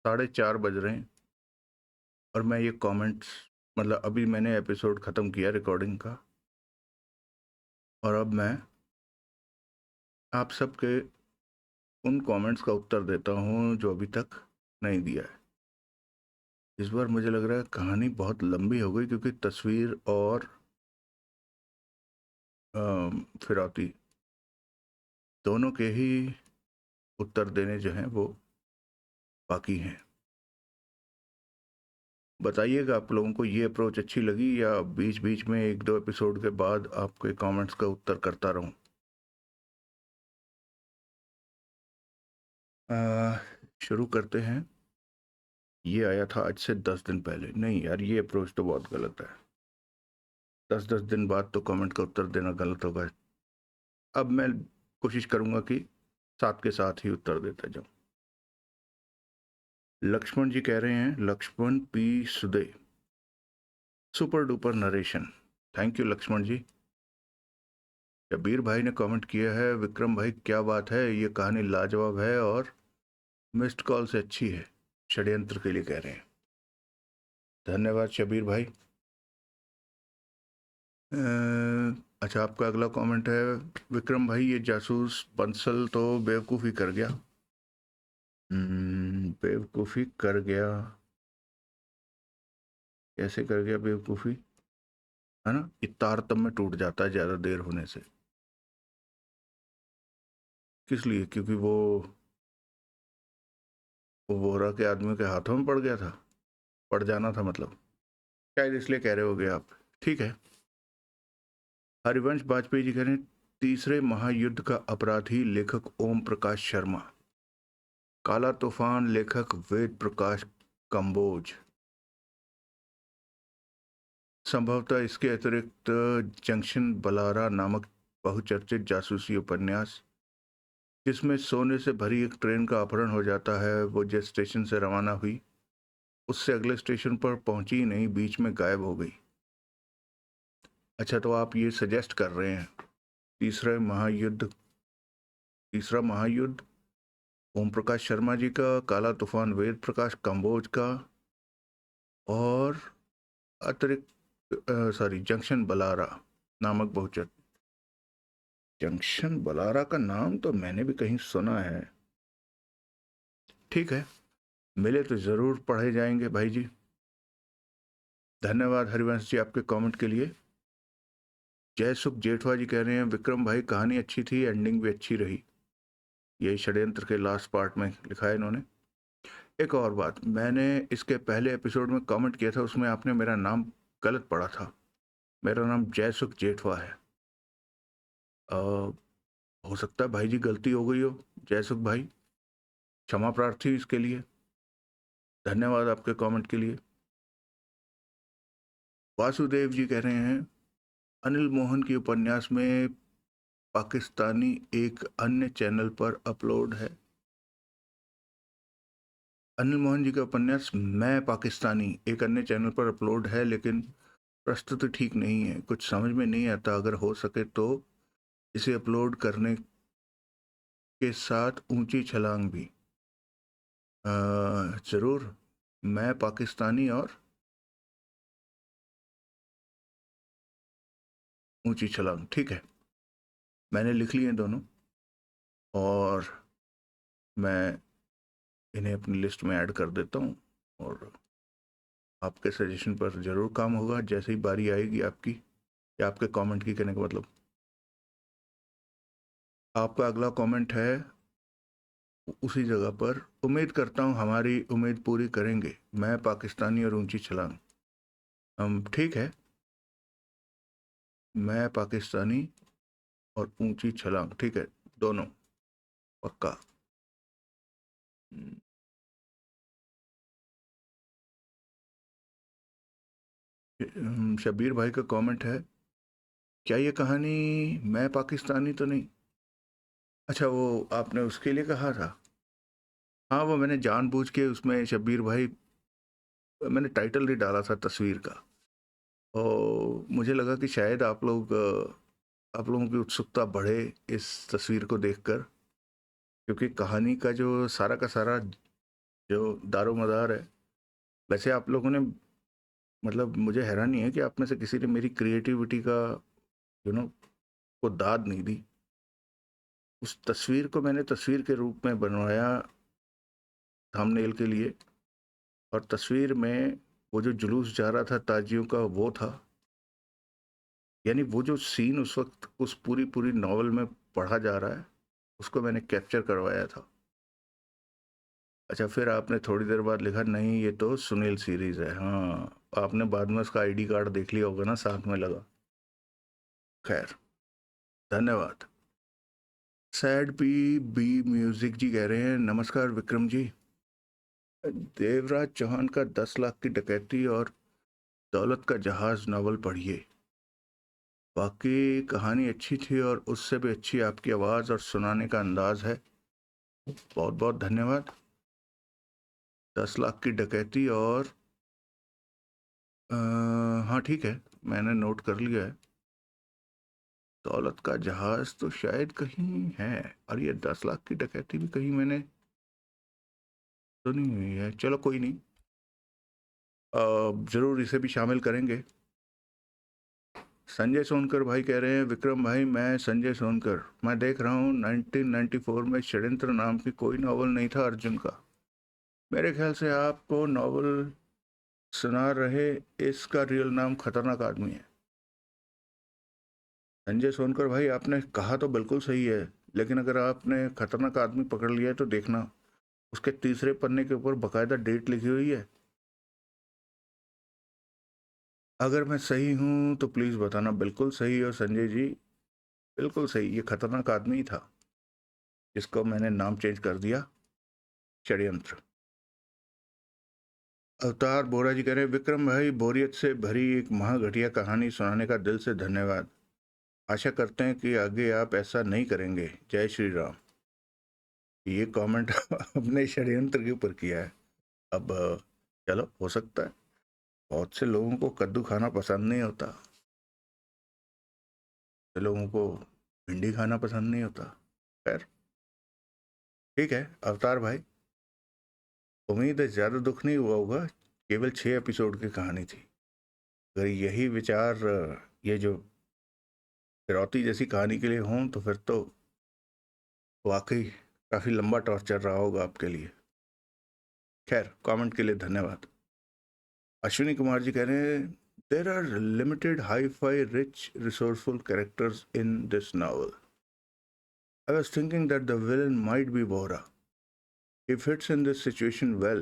4:30 बज रहे हैं, और मैं ये कमेंट्स, मतलब अभी मैंने एपिसोड ख़त्म किया रिकॉर्डिंग का, और अब मैं आप सबके उन कमेंट्स का उत्तर देता हूँ जो अभी तक नहीं दिया है। इस बार मुझे लग रहा है कहानी बहुत लंबी हो गई, क्योंकि तस्वीर और फिरौती दोनों के ही उत्तर देने जो हैं वो बाकी हैं। बताइएगा आप लोगों को ये अप्रोच अच्छी लगी, या बीच बीच में 1-2 एपिसोड के बाद आपके कमेंट्स का उत्तर करता रहूं। शुरू करते हैं। ये आया था आज से 10 दिन पहले। नहीं यार, ये अप्रोच तो बहुत गलत है। 10-10 दिन बाद तो कमेंट का उत्तर देना गलत होगा। अब मैं कोशिश करूंगा कि साथ के साथ ही उत्तर देता जाऊं। लक्ष्मण जी कह रहे हैं, लक्ष्मण पी सुदे, super duper narration. Thank you Laxman ji. Shabir भाई ने कमेंट किया है, विक्रम भाई क्या बात है, ये कहानी लाजवाब है और मिस्ड कॉल से अच्छी है। षड्यंत्र के लिए कह रहे हैं। धन्यवाद शबीर भाई। अच्छा, आपका अगला कमेंट है, विक्रम भाई ये जासूस बंसल तो बेवकूफ़ी कर गया। बेवकूफ़ी कर गया, कैसे कर गया बेवकूफ़ी, है ना? ये तारतम्य में टूट जाता है ज़्यादा देर होने से। किस लिए? क्योंकि वो वोहरा के आदमी के हाथों में पड़ गया था, पड़ जाना था मतलब, शायद इसलिए कह रहे होगे आप। ठीक है। हरिवंश वाजपेयी जी कह रहे हैं, तीसरे महायुद्ध का अपराधी लेखक ओम प्रकाश शर्मा, काला तूफान लेखक वेद प्रकाश कंबोज। संभवतः इसके अतिरिक्त जंक्शन बलारा नामक बहुचर्चित जासूसी उपन्यास, जिसमें सोने से भरी एक ट्रेन का अपहरण हो जाता है। वो जिस स्टेशन से रवाना हुई उससे अगले स्टेशन पर पहुंची ही नहीं, बीच में गायब हो गई। अच्छा, तो आप ये सजेस्ट कर रहे हैं तीसरा महायुद्ध ओम प्रकाश शर्मा जी का, काला तूफान वेद प्रकाश कंबोज का, और जंक्शन बलारा नामक बहुचर। जंक्शन बलारा का नाम तो मैंने भी कहीं सुना है। ठीक है, मिले तो जरूर पढ़े जाएंगे भाई जी। धन्यवाद हरिवंश जी आपके कमेंट के लिए। जयसुख जेठवा जी कह रहे हैं विक्रम भाई कहानी अच्छी थी, एंडिंग भी अच्छी रही। यही षड्यंत्र के लास्ट पार्ट में लिखा है इन्होंने। एक और बात, मैंने इसके पहले एपिसोड में कमेंट किया था, उसमें आपने मेरा नाम गलत पढ़ा था। मेरा नाम जयसुख जेठवा है। हो सकता है भाई जी गलती हो गई हो। जयसुख भाई क्षमा प्रार्थी इसके लिए। धन्यवाद आपके कमेंट के लिए। वासुदेव जी कह रहे हैं अनिल मोहन की उपन्यास में पाकिस्तानी एक अन्य चैनल पर अपलोड है। अनिल मोहन जी का उपन्यास मैं पाकिस्तानी एक अन्य चैनल पर अपलोड है, लेकिन प्रस्तुति ठीक नहीं है, कुछ समझ में नहीं आता। अगर हो सके तो इसे अपलोड करने के साथ ऊंची छलांग भी। जरूर, मैं पाकिस्तानी और ऊंची छलांग, ठीक है, मैंने लिख लिए दोनों और मैं इन्हें अपनी लिस्ट में ऐड कर देता हूँ। और आपके सजेशन पर जरूर काम होगा जैसे ही बारी आएगी आपकी, या आपके कमेंट की, कहने का मतलब। आपका अगला कमेंट है उसी जगह पर। उम्मीद करता हूँ हमारी उम्मीद पूरी करेंगे, मैं पाकिस्तानी और ऊंची छलांग। ठीक है, मैं पाकिस्तानी और ऊंची छलांग, ठीक है, दोनों पक्का। शब्बीर भाई का कमेंट है, क्या ये कहानी मैं पाकिस्तानी तो नहीं? अच्छा, वो आपने उसके लिए कहा था। हाँ, वो मैंने जानबूझ के उसमें शब्बीर भाई मैंने टाइटल नहीं डाला था तस्वीर का, और मुझे लगा कि शायद आप लोगों की उत्सुकता बढ़े इस तस्वीर को देखकर, क्योंकि कहानी का जो सारा का सारा जो दारोमदार है। वैसे आप लोगों ने, मतलब मुझे हैरानी है कि आप में से किसी ने मेरी क्रिएटिविटी का को दाद नहीं दी। उस तस्वीर को मैंने तस्वीर के रूप में बनवाया थंबनेल के लिए, और तस्वीर में वो जो जुलूस जा रहा था ताजियों का वो था, यानी वो जो सीन उस वक्त उस पूरी पूरी नॉवल में पढ़ा जा रहा है, उसको मैंने कैप्चर करवाया था। अच्छा, फिर आपने थोड़ी देर बाद लिखा नहीं ये तो सुनील सीरीज है। हाँ, आपने बाद में उसका आईडी कार्ड देख लिया होगा ना, साथ में लगा। खैर, धन्यवाद। सैड पी बी म्यूजिक जी कह रहे हैं नमस्कार विक्रम जी, देवराज चौहान का 10 लाख की डकैती और दौलत का जहाज नावल पढ़िए। बाकी कहानी अच्छी थी और उससे भी अच्छी आपकी आवाज़ और सुनाने का अंदाज है। बहुत बहुत धन्यवाद। 10 लाख की डकैती और हाँ ठीक है, मैंने नोट कर लिया है। दौलत का जहाज तो शायद कहीं है, और ये 10 लाख की डकैती भी कहीं मैंने सुनी हुई है। चलो कोई नहीं, ज़रूर इसे भी शामिल करेंगे। संजय सोनकर भाई कह रहे हैं विक्रम भाई, मैं संजय सोनकर, मैं देख रहा हूँ 1994 में षड्यंत्र नाम की कोई नावल नहीं था अर्जुन का। मेरे ख्याल से आपको नावल सुना रहे इसका रियल नाम खतरनाक आदमी है। संजय सोनकर भाई, आपने कहा तो बिल्कुल सही है, लेकिन अगर आपने खतरनाक आदमी पकड़ लिया है तो देखना उसके तीसरे पन्ने के ऊपर बकायदा डेट लिखी हुई है। अगर मैं सही हूं तो प्लीज़ बताना। बिल्कुल सही हो संजय जी, बिल्कुल सही। ये खतरनाक आदमी ही था जिसको मैंने नाम चेंज कर दिया षड्यंत्र। अवतार बोरा जी कह रहे हैं विक्रम भाई, बोरियत से भरी एक महाघटिया कहानी सुनाने का दिल से धन्यवाद। आशा करते हैं कि आगे आप ऐसा नहीं करेंगे। जय श्री राम। ये कमेंट अपने षड्यंत्र के ऊपर किया है। अब चलो, हो सकता है बहुत से लोगों को कद्दू खाना पसंद नहीं होता, से लोगों को भिंडी खाना पसंद नहीं होता। खैर, ठीक है अवतार भाई, उम्मीद है ज़्यादा दुख नहीं हुआ होगा। केवल 6 एपिसोड की कहानी थी। अगर यही विचार ये जो फिरौती जैसी कहानी के लिए हों तो फिर तो वाकई काफ़ी लंबा टॉर्चर रहा होगा आपके लिए। खैर, कमेंट के लिए धन्यवाद। अश्विनी कुमार जी कह रहे हैं, there are limited hi fi rich resourceful characters in this novel. I was thinking that the villain might be Bora. He fits in this situation well.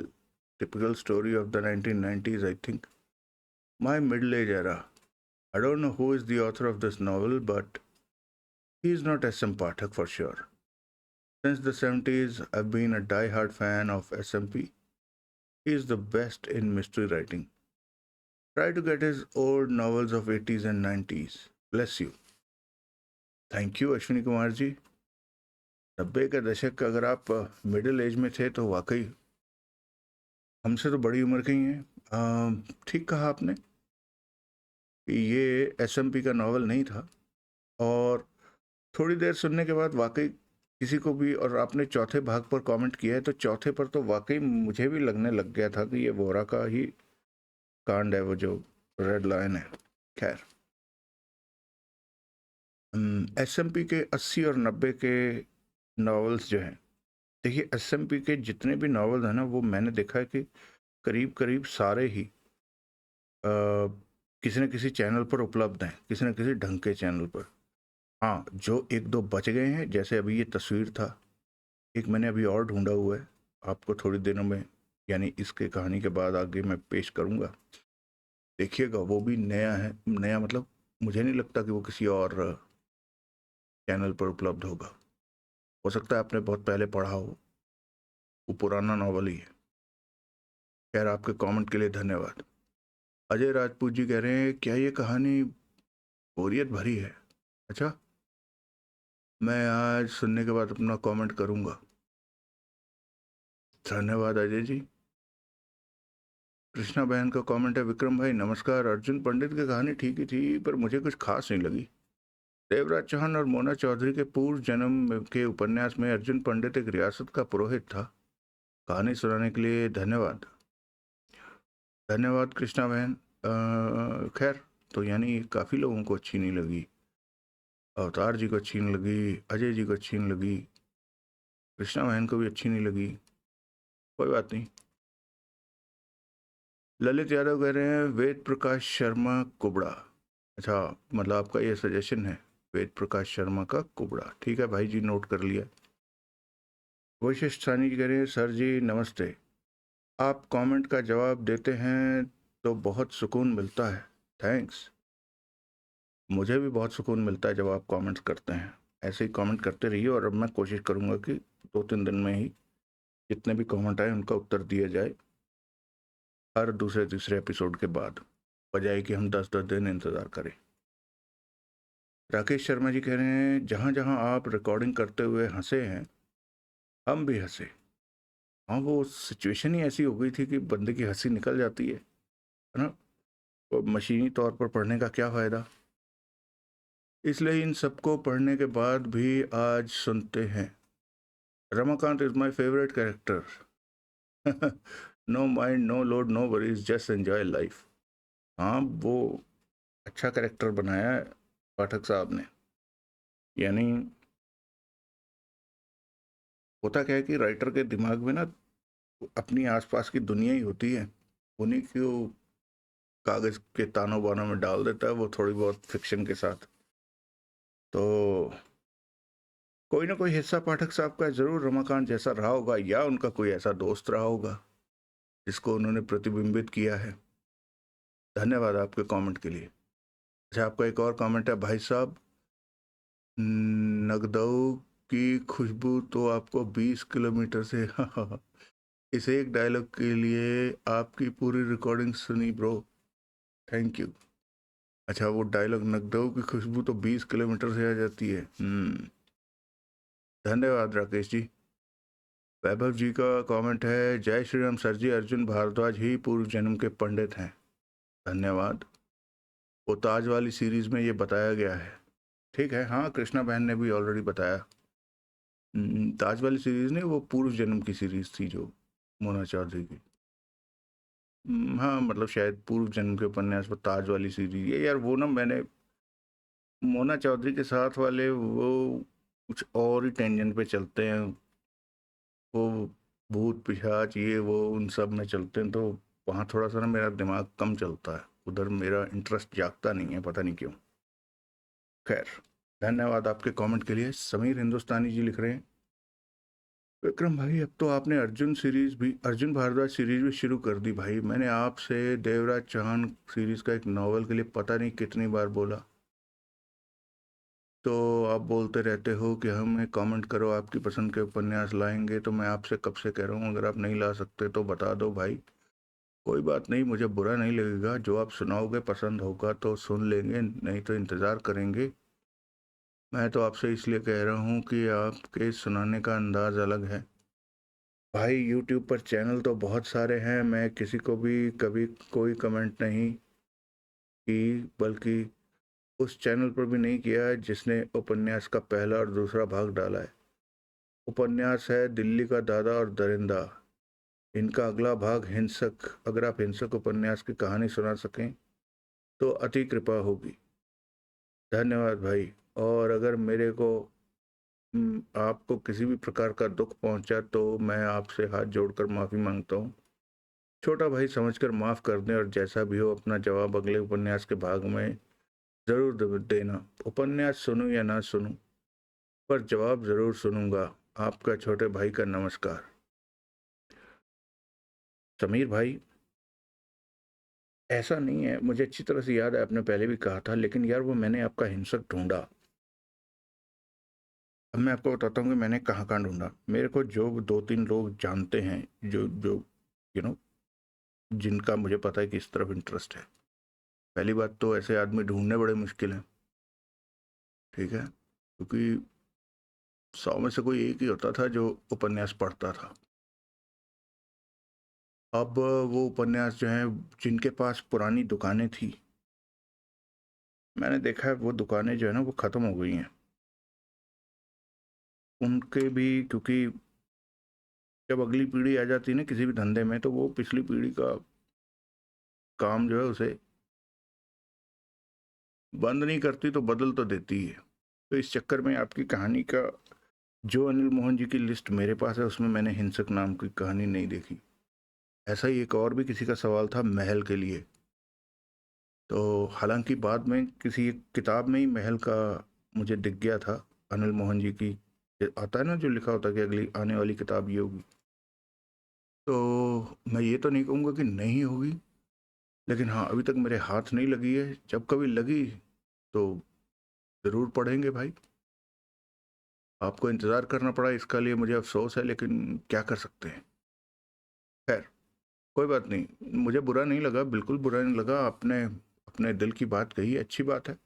Typical story of the 1990s, I think. My middle age era. I don't know who is the author of this novel, but he is not S.M. Pathak for sure. Since the 70s, I've been a die-hard fan of SMP. He is the best in mystery writing. Try to get his old novels of 80s and 90s. Bless you. Thank you Ashwini Kumar ji. 90 के दशक का अगर आप middle age में थे तो वाकई हमसे तो बड़ी उम्र के ही हैं। ठीक कहा आपने, ये एसएमपी का नावल नहीं था। और थोड़ी देर सुनने के बाद वाकई किसी को भी, और आपने चौथे भाग पर कमेंट किया है तो चौथे पर तो वाकई मुझे भी लगने लग गया था कि ये वोरा का ही कांड है, वो जो रेड लायन है। खैर, एसएमपी के 80 और 90 के नावल्स जो हैं, देखिए एसएमपी के जितने भी नावल्स हैं ना, वो मैंने देखा है कि करीब करीब सारे ही किसी न किसी चैनल पर उपलब्ध हैं, किसी न किसी ढंग के चैनल पर। हाँ, जो एक दो बच गए हैं, जैसे अभी ये तस्वीर था, एक मैंने अभी और ढूंढा हुआ है, आपको थोड़ी दिनों में, यानी इसके कहानी के बाद आगे मैं पेश करूँगा। देखिएगा, वो भी नया है। नया मतलब मुझे नहीं लगता कि वो किसी और चैनल पर उपलब्ध होगा। हो सकता है आपने बहुत पहले पढ़ा हो, वो पुराना नावल ही है। खैर, आपके कमेंट के लिए धन्यवाद। अजय राजपूत जी कह रहे हैं, क्या ये कहानी बोरियत भरी है? अच्छा, मैं आज सुनने के बाद अपना कमेंट करूँगा। धन्यवाद अजय जी। कृष्णा बहन का कमेंट है, विक्रम भाई नमस्कार, अर्जुन पंडित की कहानी ठीक ही थी पर मुझे कुछ खास नहीं लगी। देवराज चौहान और मोना चौधरी के पूर्व जन्म के उपन्यास में अर्जुन पंडित एक रियासत का पुरोहित था। कहानी सुनाने के लिए धन्यवाद। धन्यवाद कृष्णा बहन। खैर, तो यानी काफ़ी लोगों को अच्छी नहीं लगी। अवतार जी को अच्छी नहीं लगी, अजय जी को अच्छी नहीं लगी, कृष्णा बहन को भी अच्छी नहीं लगी। कोई बात नहीं। ललित यादव कह रहे हैं, वेद प्रकाश शर्मा कुबड़ा। अच्छा, मतलब आपका ये सजेशन है, वेद प्रकाश शर्मा का कुबड़ा। ठीक है भाई जी, नोट कर लिया। वशिष्ठ सानी जी कह रहे हैं, सर जी नमस्ते, आप कमेंट का जवाब देते हैं तो बहुत सुकून मिलता है। थैंक्स। मुझे भी बहुत सुकून मिलता है जब आप कमेंट्स करते हैं। ऐसे ही कमेंट करते रहिए, और अब मैं कोशिश करूँगा कि 2-3 दिन में ही जितने भी कमेंट आए उनका उत्तर दिया जाए, हर दूसरे तीसरे एपिसोड के बाद, बजाय कि हम 10-10 दिन इंतज़ार करें। राकेश शर्मा जी कह रहे हैं, जहाँ जहाँ आप रिकॉर्डिंग करते हुए हंसे हैं, हम भी हंसे। हाँ, वो सिचुएशन ही ऐसी हो गई थी कि बंदे की हंसी निकल जाती है ना। तो मशीनी तौर पर पढ़ने का क्या फ़ायदा, इसलिए इन सबको पढ़ने के बाद भी आज सुनते हैं। Ramakant is my favourite character. No mind, no load, no worries, just enjoy life. हाँ, वो अच्छा कैरेक्टर बनाया है पाठक साहब ने। यानी होता क्या है कि राइटर के दिमाग में ना अपनी आसपास की दुनिया ही होती है, उन्हीं को कागज़ के तानों बानों में डाल देता है वो, थोड़ी बहुत फिक्शन के साथ। तो कोई ना कोई हिस्सा पाठक साहब का ज़रूर रमाकांत जैसा रहा होगा, या उनका कोई ऐसा दोस्त रहा होगा जिसको उन्होंने प्रतिबिंबित किया है। धन्यवाद आपके कमेंट के लिए। अच्छा, आपका एक और कमेंट है, भाई साहब नगदऊ की खुशबू तो आपको 20 किलोमीटर से इस एक डायलॉग के लिए आपकी पूरी रिकॉर्डिंग सुनी ब्रो, थैंक यू। अच्छा, वो डायलॉग नगदऊ की खुशबू तो 20 किलोमीटर से आ जाती है। धन्यवाद राकेश जी। वैभव जी का कमेंट है, जय श्री राम सर जी, अर्जुन भारद्वाज ही पूर्व जन्म के पंडित हैं। धन्यवाद। वो ताज वाली सीरीज में ये बताया गया है। ठीक है, हाँ, कृष्णा बहन ने भी ऑलरेडी बताया। ताज वाली सीरीज नहीं, वो पूर्व जन्म की सीरीज थी जो मोना चौधरी की। हाँ, मतलब शायद पूर्व जन्म के उपन्यास पर ताज वाली सीरीज। ये यार वो ना, मैंने मोना चौधरी के साथ वाले वो कुछ और ही टेंजेंट पे चलते हैं, वो भूत पिशाच ये वो उन सब में चलते हैं, तो वहाँ थोड़ा सा ना मेरा दिमाग कम चलता है, उधर मेरा इंटरेस्ट जागता नहीं है, पता नहीं क्यों। खैर, धन्यवाद आपके कमेंट के लिए। समीर हिंदुस्तानी जी लिख रहे हैं, विक्रम भाई अब तो आपने अर्जुन भारद्वाज सीरीज भी शुरू कर दी भाई। मैंने आपसे देवराज चौहान सीरीज का एक नॉवल के लिए पता नहीं कितनी बार बोला, तो आप बोलते रहते हो कि हमें कमेंट करो, आपकी पसंद के उपन्यास लाएंगे। तो मैं आपसे कब से कह रहा हूँ, अगर आप नहीं ला सकते तो बता दो भाई, कोई बात नहीं, मुझे बुरा नहीं लगेगा। जो आप सुनाओगे पसंद होगा तो सुन लेंगे, नहीं तो इंतज़ार करेंगे। मैं तो आपसे इसलिए कह रहा हूँ कि आपके सुनाने का अंदाज़ अलग है भाई। यूट्यूब पर चैनल तो बहुत सारे हैं, मैं किसी को भी कभी कोई कमेंट नहीं की, बल्कि उस चैनल पर भी नहीं किया है जिसने उपन्यास का पहला और दूसरा भाग डाला है। उपन्यास है दिल्ली का दादा और दरिंदा, इनका अगला भाग हिंसक। अगर आप हिंसक उपन्यास की कहानी सुना सकें तो अति कृपा होगी। धन्यवाद भाई। और अगर मेरे को आपको किसी भी प्रकार का दुख पहुंचा तो मैं आपसे हाथ जोड़कर माफ़ी मांगता हूं। छोटा भाई समझकर माफ़ कर दें, और जैसा भी हो अपना जवाब अगले उपन्यास के भाग में ज़रूर देना। उपन्यास सुनूं या ना सुनूं, पर जवाब ज़रूर सुनूंगा। आपका छोटे भाई का नमस्कार। समीर भाई, ऐसा नहीं है, मुझे अच्छी तरह से याद है, आपने पहले भी कहा था, लेकिन यार वो मैंने आपका हिंसक ढूंढा। अब मैं आपको बताता हूँ कि मैंने कहाँ कहाँ ढूंढा। मेरे को जो 2-3 लोग जानते हैं, जो जो यू नो जिनका मुझे पता है कि इस तरफ इंटरेस्ट है। पहली बात तो ऐसे आदमी ढूंढने बड़े मुश्किल हैं, ठीक है, क्योंकि 100 में से कोई एक ही होता था जो उपन्यास पढ़ता था। अब वो उपन्यास जो हैं, जिनके पास पुरानी दुकानें थी, मैंने देखा है वो दुकानें जो है ना वो ख़त्म हो गई हैं उनके भी, क्योंकि जब अगली पीढ़ी आ जाती है ना किसी भी धंधे में, तो वो पिछली पीढ़ी का काम जो है उसे बंद नहीं करती तो बदल तो देती है। तो इस चक्कर में आपकी कहानी का जो अनिल मोहन जी की लिस्ट मेरे पास है उसमें मैंने हिंसक नाम की कहानी नहीं देखी। ऐसा ही एक और भी किसी का सवाल था महल के लिए, तो हालांकि बाद में किसी एक किताब में ही महल का मुझे दिख गया था, अनिल मोहन जी की आता है ना जो लिखा होता है कि अगली आने वाली किताब ये होगी। तो मैं ये तो नहीं कहूँगा कि नहीं होगी, लेकिन हाँ अभी तक मेरे हाथ नहीं लगी है। जब कभी लगी तो ज़रूर पढ़ेंगे भाई। आपको इंतज़ार करना पड़ा, इसका लिए मुझे अफसोस है, लेकिन क्या कर सकते हैं। खैर, कोई बात नहीं, मुझे बुरा नहीं लगा, बिल्कुल बुरा नहीं लगा। आपने अपने दिल की बात कही, अच्छी बात है।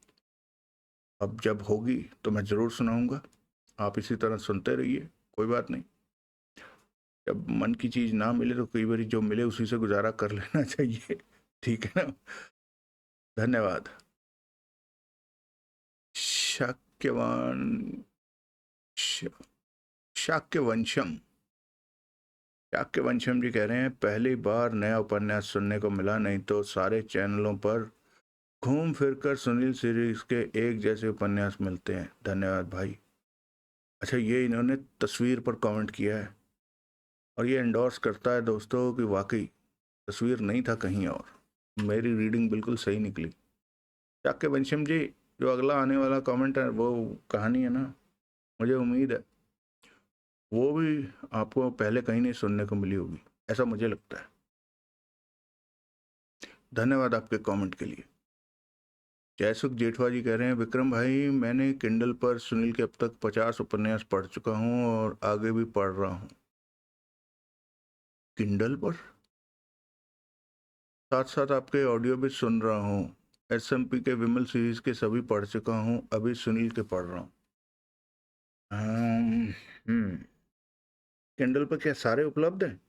अब जब होगी तो मैं ज़रूर सुनाऊंगा, आप इसी तरह सुनते रहिए, कोई बात नहीं। जब मन की चीज़ ना मिले तो कई बार जो मिले उसी से गुजारा कर लेना चाहिए, ठीक है ना। धन्यवाद। शाक्यवान श- शाक्यवंशम शाक्यवंशम जी कह रहे हैं, पहली बार नया उपन्यास सुनने को मिला, नहीं तो सारे चैनलों पर घूम फिरकर सुनील सीरीज के एक जैसे उपन्यास मिलते हैं। धन्यवाद भाई। अच्छा, ये इन्होंने तस्वीर पर कमेंट किया है, और ये एंडोर्स करता है दोस्तों कि वाकई तस्वीर नहीं था कहीं और, मेरी रीडिंग बिल्कुल सही निकली। शाक्य वंशम जी, जो अगला आने वाला कमेंट है वो कहानी है ना, मुझे उम्मीद है वो भी आपको पहले कहीं नहीं सुनने को मिली होगी, ऐसा मुझे लगता है। धन्यवाद आपके कमेंट के लिए। जयसुख जेठवा जी कह रहे हैं, विक्रम भाई मैंने किंडल पर सुनील के अब तक 50 उपन्यास पढ़ चुका हूँ और आगे भी पढ़ रहा हूँ। किंडल पर, साथ साथ आपके ऑडियो भी सुन रहा हूँ। एसएमपी के विमल सीरीज के सभी पढ़ चुका हूँ, अभी सुनील के पढ़ रहा हूँ। हम्म किंडल पर क्या सारे उपलब्ध हैं?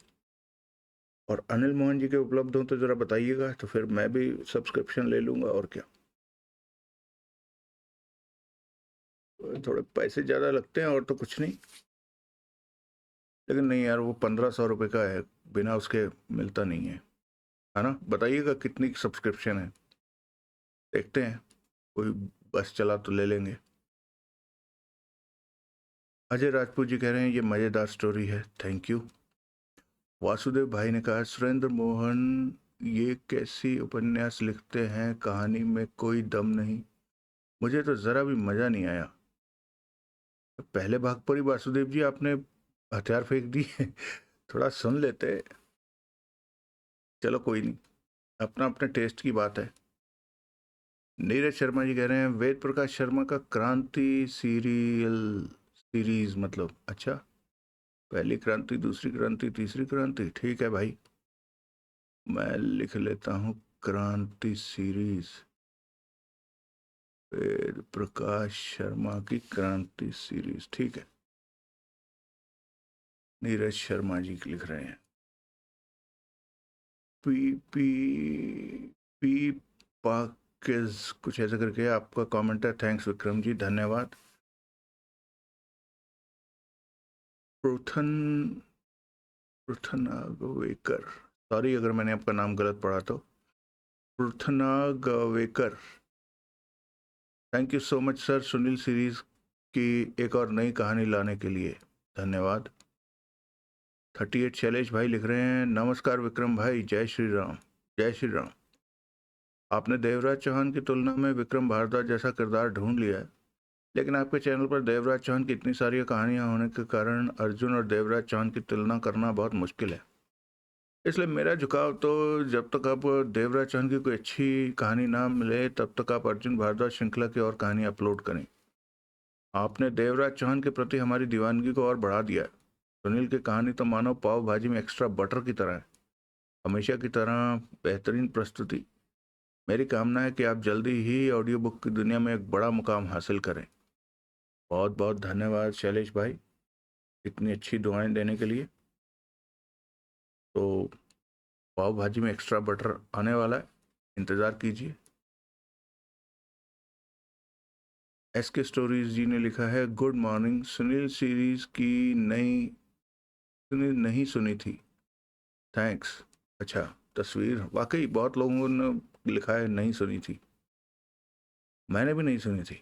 और अनिल मोहन जी के उपलब्ध हों तो ज़रा बताइएगा, तो फिर मैं भी सब्सक्रिप्शन ले लूँगा और क्या। थोड़े पैसे ज़्यादा लगते हैं और तो कुछ नहीं, लेकिन नहीं यार, वो 1500 रुपये का है, बिना उसके मिलता नहीं है ना। बताइएगा कितनी सब्सक्रिप्शन है, देखते हैं, कोई बस चला तो ले लेंगे। अजय राजपूत जी कह रहे हैं ये मज़ेदार स्टोरी है, थैंक यू। वासुदेव भाई ने कहा सुरेंद्र मोहन ये कैसी उपन्यास लिखते हैं, कहानी में कोई दम नहीं, मुझे तो ज़रा भी मज़ा नहीं आया। पहले भाग पर ही वासुदेव जी आपने हथियार फेंक दिए। थोड़ा सुन लेते। चलो कोई नहीं, अपना अपने टेस्ट की बात है। नीरज शर्मा जी कह रहे हैं वेद प्रकाश शर्मा का क्रांति सीरीज मतलब, अच्छा, पहली क्रांति, दूसरी क्रांति, तीसरी क्रांति, ठीक है भाई, मैं लिख लेता हूँ क्रांति सीरीज, वेद प्रकाश शर्मा की क्रांति सीरीज, ठीक है। नीरज शर्मा जी लिख रहे हैं। पी पी पी पाकिज कुछ ऐसा करके आपका कमेंट है, थैंक्स विक्रम जी, धन्यवाद। पृथन पृथनागवेकर, सॉरी अगर मैंने आपका नाम गलत पढ़ा तो। पृथनागवेकर, thank you so much sir, Sunil series की एक और नई कहानी लाने के लिए धन्यवाद। 38 शैलेश भाई लिख रहे हैं नमस्कार विक्रम भाई, जय श्री राम। जय श्री राम। आपने देवराज चौहान की तुलना में विक्रम भारद्वाज जैसा किरदार ढूंढ लिया है, लेकिन आपके चैनल पर देवराज चौहान की इतनी सारी कहानियां होने के कारण अर्जुन और देवराज चौहान की तुलना करना बहुत मुश्किल है। इसलिए मेरा झुकाव तो जब तक आप देवराज चौहान की कोई अच्छी कहानी ना मिले तब तक आप अर्जुन भारद्वाज श्रृंखला की और कहानी अपलोड करें। आपने देवराज चौहान के प्रति हमारी दीवानगी को और बढ़ा दिया है। सुनील की कहानी तो मानो पाव भाजी में एक्स्ट्रा बटर की तरह है, हमेशा की तरह बेहतरीन प्रस्तुति। मेरी कामना है कि आप जल्दी ही ऑडियो बुक की दुनिया में एक बड़ा मुकाम हासिल करें। बहुत बहुत धन्यवाद शैलेश भाई, इतनी अच्छी दुआएं देने के लिए। तो पाव भाजी में एक्स्ट्रा बटर आने वाला है, इंतज़ार कीजिए। एस के स्टोरीज जी ने लिखा है गुड मॉर्निंग, सुनील सीरीज की सुनील नहीं सुनी थी, थैंक्स। अच्छा, तस्वीर वाकई बहुत लोगों ने लिखा है नहीं सुनी थी, मैंने भी नहीं सुनी थी।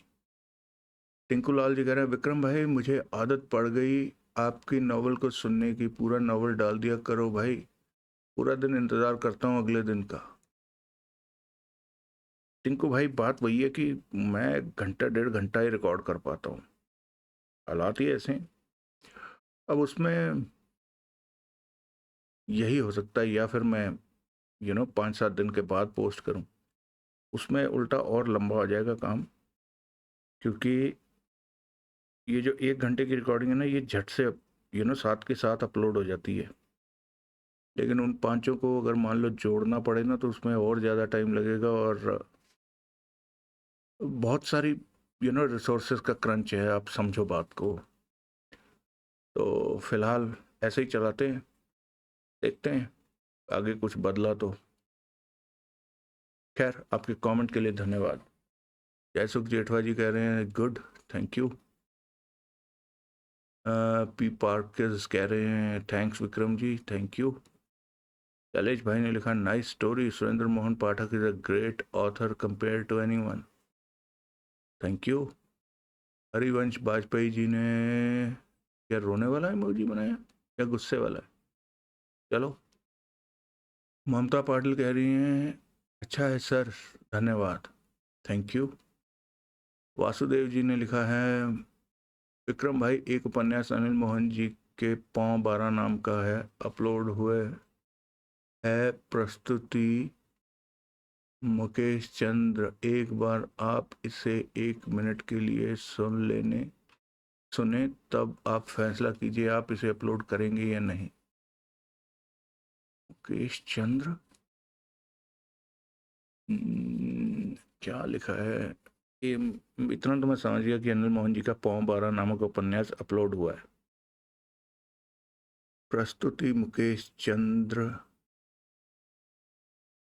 टिंकू लाल जी कह रहे हैं विक्रम भाई मुझे आदत पड़ गई आपकी नॉवल को सुनने की, पूरा नॉवल डाल दिया करो भाई, पूरा दिन इंतज़ार करता हूँ अगले दिन का। टिंकू भाई बात वही है कि मैं घंटा 1.5 घंटा ही रिकॉर्ड कर पाता हूँ, हालात ही ऐसे हैं। अब उसमें यही हो सकता है, या फिर मैं 5-7 दिन के बाद पोस्ट करूं, उसमें उल्टा और लंबा हो जाएगा काम, क्योंकि ये जो 1 घंटे की रिकॉर्डिंग है ना, ये झट से साथ के साथ अपलोड हो जाती है, लेकिन उन पांचों को अगर मान लो जोड़ना पड़े ना तो उसमें और ज़्यादा टाइम लगेगा, और बहुत सारी रिसोर्सेज का क्रंच है, आप समझो बात को। तो फिलहाल ऐसे ही चलाते हैं, देखते हैं आगे कुछ बदला तो। खैर, आपके कमेंट के लिए धन्यवाद। जयसुख जेठवा जी कह रहे हैं good, thank you. P Parkers कह रहे हैं thanks Vikram ji, thank you. Shailesh भाई ने लिखा nice story, Surendra Mohan Pathak is a great author compare to anyone, thank you. Harivansh Vajpayee ji ने क्या रोने वाला इमोजी बनाया या गुस्से वाला है, चलो। ममता पाटिल कह रही हैं अच्छा है सर, धन्यवाद, थैंक यू। वासुदेव जी ने लिखा है विक्रम भाई एक उपन्यास अनिल मोहन जी के पाँव 12 नाम का है, अपलोड हुए है, प्रस्तुति मुकेश चंद्र, एक बार आप इसे 1 मिनट के लिए सुने तब आप फैसला कीजिए आप इसे अपलोड करेंगे या नहीं। मुकेश चंद्र, क्या लिखा है ये? इतना तो मैं समझ गया कि अनिल मोहन जी का पाँव 12 नामक उपन्यास अपलोड हुआ है। प्रस्तुति मुकेश चंद्र,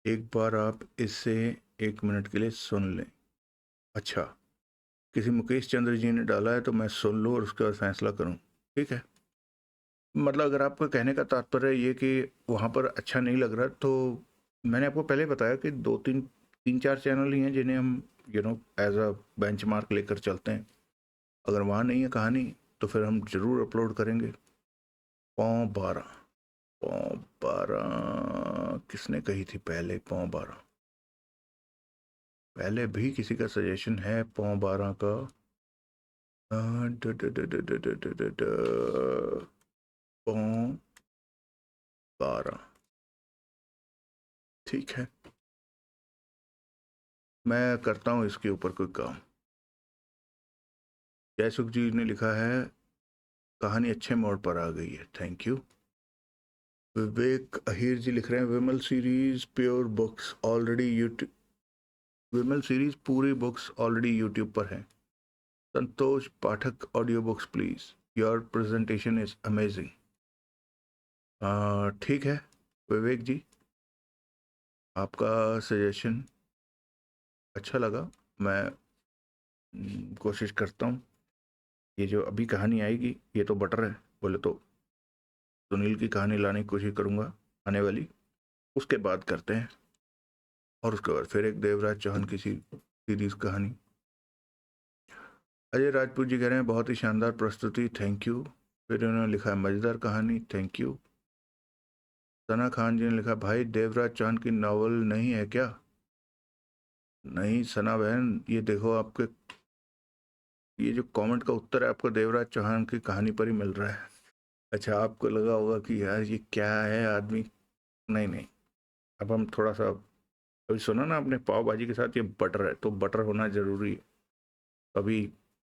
एक बार आप इसे 1 मिनट के लिए सुन लें। अच्छा, किसी मुकेश चंद्र जी ने डाला है तो मैं सुन लूँ और उसके बाद फैसला करूँ, ठीक है। मतलब अगर आपका कहने का तात्पर्य ये कि वहाँ पर अच्छा नहीं लग रहा, तो मैंने आपको पहले बताया कि 2-3-4 चैनल ही हैं जिन्हें हम एज अ बेंचमार्क लेकर चलते हैं। अगर वहाँ नहीं है कहानी तो फिर हम जरूर अपलोड करेंगे। पौ 12 किसने कही थी पहले? पौ 12 पहले भी किसी का सजेशन है पौ 12 का। पौ 12 ठीक है, मैं करता हूँ इसके ऊपर कोई काम। जयसुख जी ने लिखा है कहानी अच्छे मोड़ पर आ गई है, थैंक यू। विवेक अहीर जी लिख रहे हैं Vimal series pure books already YouTube, Vimal series पूरी बुक्स ऑलरेडी यूट्यूब पर है। Santosh Pathak audio books please, your presentation is amazing. ठीक है विवेक जी, आपका सजेशन अच्छा लगा। मैं कोशिश करता हूँ। ये जो अभी कहानी आएगी ये तो बटर है, बोले तो सुनील की कहानी लाने की कोशिश करूँगा आने वाली, उसके बाद करते हैं। और उसके बाद फिर एक देवराज चौहान की सीरीज कहानी। अजय राजपूत जी कह रहे हैं बहुत ही शानदार प्रस्तुति, थैंक यू। फिर उन्होंने लिखा है मज़ेदार कहानी, थैंक यू। सना खान जी ने लिखा भाई देवराज चौहान की नावल नहीं है क्या? नहीं सना बहन, ये देखो आपके ये जो कमेंट का उत्तर है आपको देवराज चौहान की कहानी पर ही मिल रहा है। अच्छा, आपको लगा होगा कि यार ये क्या है आदमी। नहीं नहीं, अब हम थोड़ा सा, अभी सुना ना आपने पाव भाजी के साथ ये बटर है तो बटर होना जरूरी है। अभी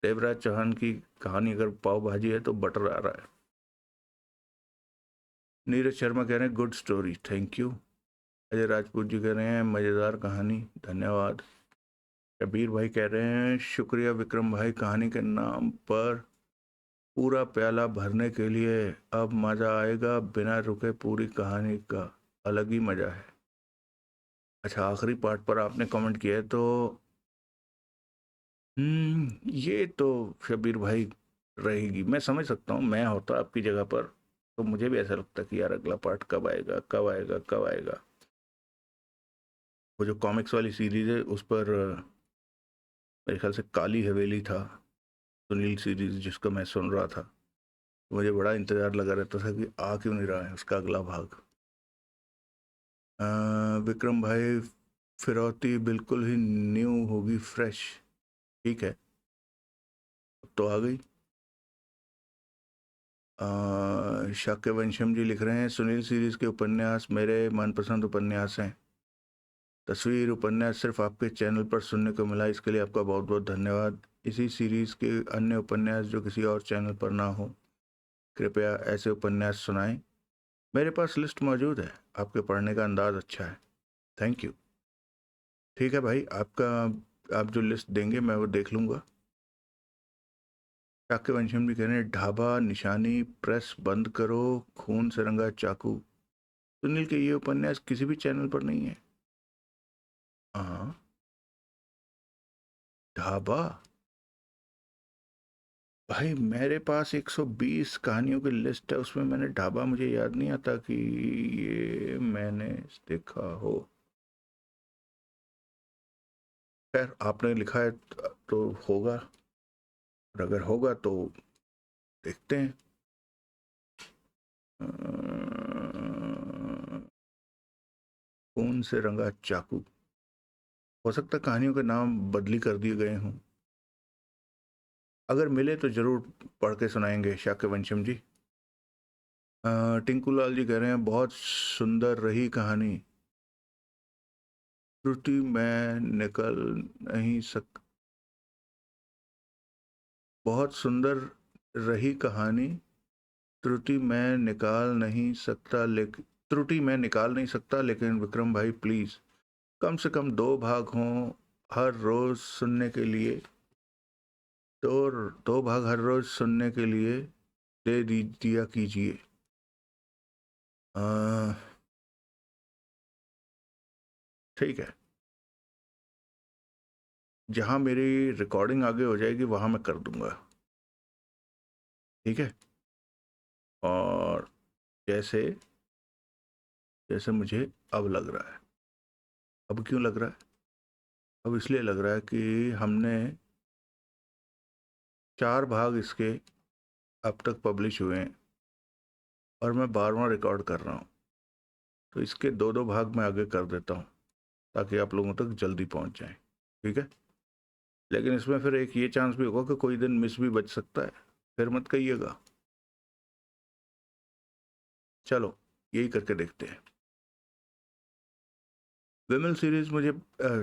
देवराज चौहान की कहानी अगर पाव भाजी है तो बटर आ रहा है। नीरज शर्मा कह रहे हैं good story, thank you. Ajay Rajput ji कह रहे हैं मज़ेदार कहानी, धन्यवाद। कबीर भाई कह रहे हैं शुक्रिया विक्रम भाई, कहानी के नाम पर पूरा प्याला भरने के लिए। अब मज़ा आएगा बिना रुके, पूरी कहानी का अलग ही मज़ा है। अच्छा, आखिरी पार्ट पर आपने कमेंट किया है तो ये तो शबीर भाई रहेगी, मैं समझ सकता हूँ। मैं होता आपकी जगह पर तो मुझे भी ऐसा लगता कि यार अगला पार्ट कब आएगा कब आएगा कब आएगा। वो जो कॉमिक्स वाली सीरीज है उस पर मेरे ख्याल से काली हवेली था, सुनील सीरीज जिसका मैं सुन रहा था, मुझे बड़ा इंतजार लगा रहता था कि आ क्यों नहीं रहा है उसका अगला भाग। विक्रम भाई फिरौती बिल्कुल ही न्यू होगी, फ्रेश, ठीक है, अब तो आ गई। शाक्य वंशम जी लिख रहे हैं सुनील सीरीज के उपन्यास मेरे मनपसंद उपन्यास हैं। तस्वीर उपन्यास सिर्फ आपके चैनल पर सुनने को मिला, इसके लिए आपका बहुत बहुत धन्यवाद। इसी सीरीज के अन्य उपन्यास जो किसी और चैनल पर ना हो, कृपया ऐसे उपन्यास सुनाएं। मेरे पास लिस्ट मौजूद है, आपके पढ़ने का अंदाज अच्छा है, थैंक यू। ठीक है भाई, आपका आप जो लिस्ट देंगे मैं वो देख लूँगा। शाक्य वंशम जी कह रहे हैं ढाबा निशानी, प्रेस बंद करो, खून से रंगा चाकू। सुनील के ये उपन्यास किसी भी चैनल पर नहीं है। हाँ, ढाबा भाई मेरे पास 120 कहानियों की लिस्ट है, उसमें मैंने ढाबा, मुझे याद नहीं आता कि ये मैंने देखा हो। खैर आपने लिखा है तो होगा, और अगर होगा तो देखते हैं। खून से रंगा चाकू, हो सकता है कहानियों के नाम बदली कर दिए गए हों। अगर मिले तो जरूर पढ़ के सुनाएंगे शाक्य वंशम जी। टिंकू लाल जी कह रहे हैं बहुत सुंदर रही कहानी, त्रुटि मैं निकल नहीं सक, बहुत सुंदर रही कहानी, त्रुटि मैं निकाल नहीं सकता, लेकिन त्रुटि मैं निकाल नहीं सकता, लेकिन विक्रम भाई प्लीज कम से कम 2 भाग हों हर रोज सुनने के लिए, तो 2 भाग हर रोज सुनने के लिए दे दिया कीजिए। ठीक है, जहाँ मेरी रिकॉर्डिंग आगे हो जाएगी वहाँ मैं कर दूंगा। ठीक है, और जैसे जैसे मुझे अब लग रहा है। अब क्यों लग रहा है? अब इसलिए लग रहा है कि हमने 4 भाग इसके अब तक पब्लिश हुए हैं और मैं 12वां रिकॉर्ड कर रहा हूँ, तो इसके 2-2 भाग मैं आगे कर देता हूँ ताकि आप लोगों तक जल्दी पहुँच जाएं। ठीक है, लेकिन इसमें फिर एक ये चांस भी होगा कि कोई दिन मिस भी बच सकता है, फिर मत कहिएगा। चलो यही करके देखते हैं। विमल सीरीज मुझे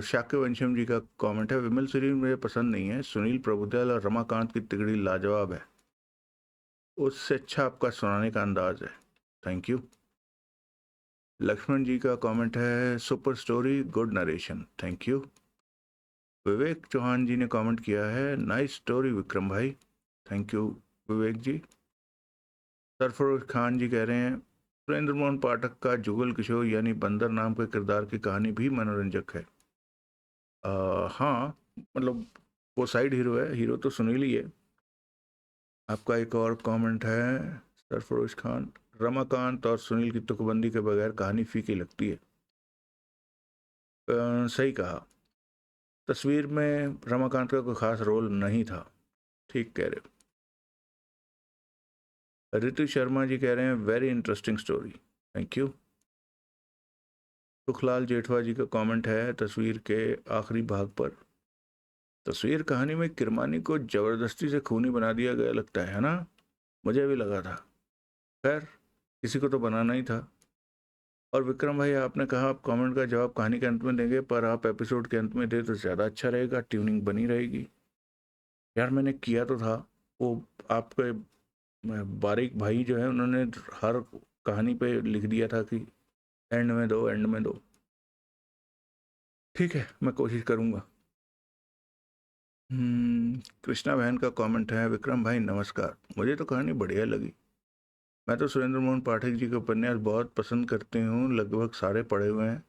शाक्य वंशम जी का कमेंट है, विमल सीरीज मुझे पसंद नहीं है। सुनील प्रभुदयाल और रमाकांत की तिगड़ी लाजवाब है, उससे अच्छा आपका सुनाने का अंदाज है। Thank you. लक्ष्मण जी का कमेंट है, super story, good narration. Thank you. Vivek Chauhan ji ने कमेंट किया है, नाइस स्टोरी विक्रम भाई। Thank you Vivek ji. सरफरोज खान जी कह रहे हैं, सुरेंद्र मोहन पाठक का जुगल किशोर यानी बंदर नाम के किरदार की कहानी भी मनोरंजक है। हाँ, मतलब वो साइड हीरो है, हीरो तो सुनील ही है। आपका एक और कमेंट है सरफरोज खान, रमाकांत और सुनील की तुकबंदी के बगैर कहानी फीकी लगती है। सही कहा, तस्वीर में रमाकांत का कोई खास रोल नहीं था। ठीक कह रहे हो। ऋतु शर्मा जी कह रहे हैं, very interesting story. Thank you. Sukhlal Jethwa ji का कमेंट है तस्वीर के आखिरी भाग पर, तस्वीर कहानी में किरमानी को जबरदस्ती से खूनी बना दिया गया लगता है ना? मुझे भी लगा था, खैर किसी को तो बनाना ही था। और विक्रम भाई, आपने कहा आप कमेंट का जवाब कहानी के अंत में देंगे, पर आप एपिसोड के अंत में दे तो ज़्यादा अच्छा रहेगा, ट्यूनिंग बनी रहेगी। यार मैंने किया तो था वो, आपके बारीक भाई जो है उन्होंने हर कहानी पे लिख दिया था कि एंड में दो, एंड में दो। ठीक है, मैं कोशिश करूँगा। कृष्णा बहन का कमेंट है, विक्रम भाई नमस्कार, मुझे तो कहानी बढ़िया लगी। मैं तो सुरेंद्र मोहन पाठक जी के उपन्यास बहुत पसंद करती हूँ, लगभग सारे पढ़े हुए हैं।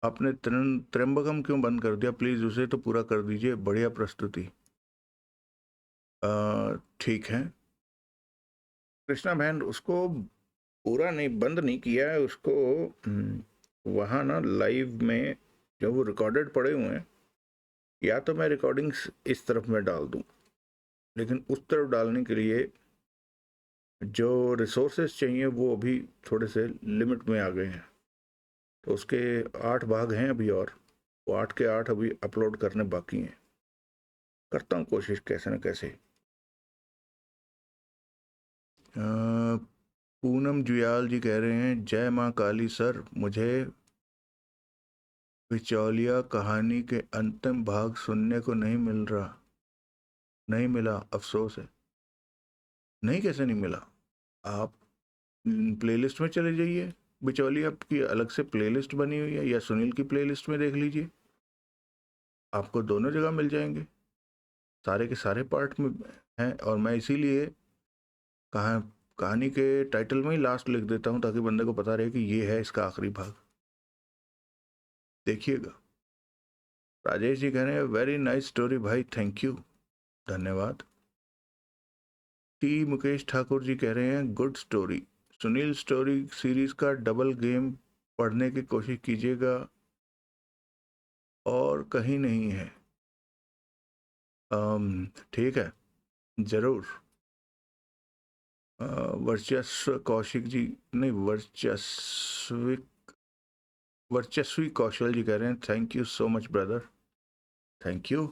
आपने त्र्यंबकम क्यों बंद कर दिया? प्लीज़ उसे तो पूरा कर दीजिए, बढ़िया प्रस्तुति। ठीक है कृष्णा बहन, उसको पूरा नहीं, बंद नहीं किया है उसको। वहाँ ना लाइव में जब वो रिकॉर्डेड पड़े हुए हैं, या तो मैं रिकॉर्डिंग्स इस तरफ में डाल दूँ, लेकिन उस तरफ डालने के लिए जो रिसोर्सेज चाहिए वो अभी थोड़े से लिमिट में आ गए हैं। तो उसके 8 भाग हैं अभी, और वो 8 के 8 अभी अपलोड करने बाकी हैं। करता हूँ कोशिश कैसे न कैसे। पूनम जुयाल जी कह रहे हैं, जय माँ काली सर, मुझे बिचौलिया कहानी के अंतिम भाग सुनने को नहीं मिल रहा, नहीं मिला, अफसोस है। नहीं, कैसे नहीं मिला? आप प्लेलिस्ट में चले जाइए, बिचौलिया की अलग से प्लेलिस्ट बनी हुई है, या सुनील की प्लेलिस्ट में देख लीजिए, आपको दोनों जगह मिल जाएंगे, सारे के सारे पार्ट में हैं। और मैं इसीलिए कहा कहानी के टाइटल में ही लास्ट लिख देता हूँ, ताकि बंदे को पता रहे कि ये है इसका आखिरी भाग। देखिएगा। राजेश जी कह रहे हैं, वेरी नाइस स्टोरी भाई, थैंक यू, धन्यवाद। टी मुकेश ठाकुर जी कह रहे हैं, good story. Sunil story series का डबल गेम पढ़ने की कोशिश कीजिएगा, और कहीं नहीं है। ठीक है, जरूर। वर्चस्व कौशिक जी, नहीं, वर्चस्वी कौशल जी कह रहे हैं, thank you so much brother, thank you.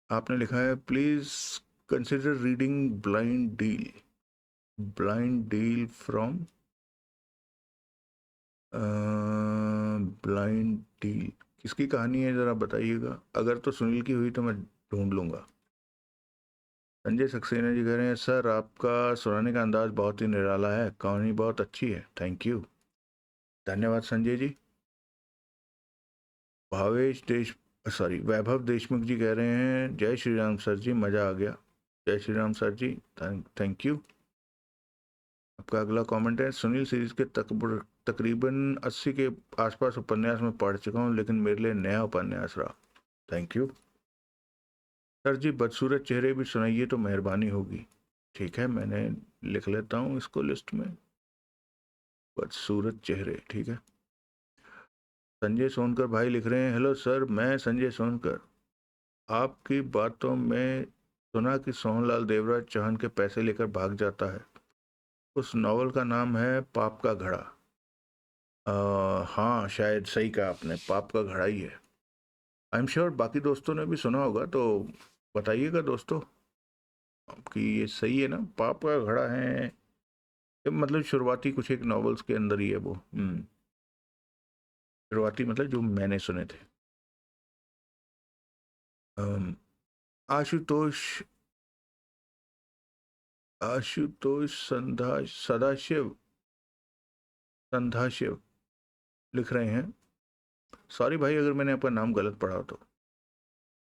आपने लिखा है, please consider reading blind deal, blind deal from blind deal किसकी कहानी है ज़रा बताइएगा, अगर तो सुनील की हुई तो मैं ढूंढ लूँगा। संजय सक्सेना जी कह रहे हैं, सर आपका सुनाने का अंदाज बहुत ही निराला है, कहानी बहुत अच्छी है। थैंक यू, धन्यवाद संजय जी। भावेश देश सॉरी वैभव देशमुख जी कह रहे हैं, जय श्री राम सर जी, मज़ा आ गया। जय Shri Ram sir ji, thank you. आपका अगला कमेंट है, सुनील सीरीज के तकरीबन 80 के आसपास उपन्यास में पढ़ चुका हूँ, लेकिन मेरे लिए नया उपन्यास रहा। थैंक यू सर जी। बदसूरत चेहरे भी सुनाइए तो मेहरबानी होगी। ठीक है, मैंने लिख लेता हूँ इसको लिस्ट में, बदसूरत चेहरे। ठीक है। संजय सोनकर भाई लिख रहे हैं, हेलो सर, मैं संजय सोनकर। आपकी बातों में सुना कि सोहनलाल देवराज चौहान के पैसे लेकर भाग जाता है। उस नॉवल का नाम है पाप का घड़ा। हाँ, शायद सही कहा आपने, पाप का घड़ा ही है। आई एम श्योर बाकी दोस्तों ने भी सुना होगा, तो बताइएगा दोस्तों कि ये सही है ना, पाप का घड़ा है। मतलब शुरुआती कुछ एक नॉवेल्स के अंदर ही है वो। शुरुआती मतलब जो मैंने सुने थे। आशुतोष आशुतोष सदाशिव संधाशिव लिख रहे हैं, सॉरी भाई अगर मैंने आपका नाम गलत पढ़ा तो।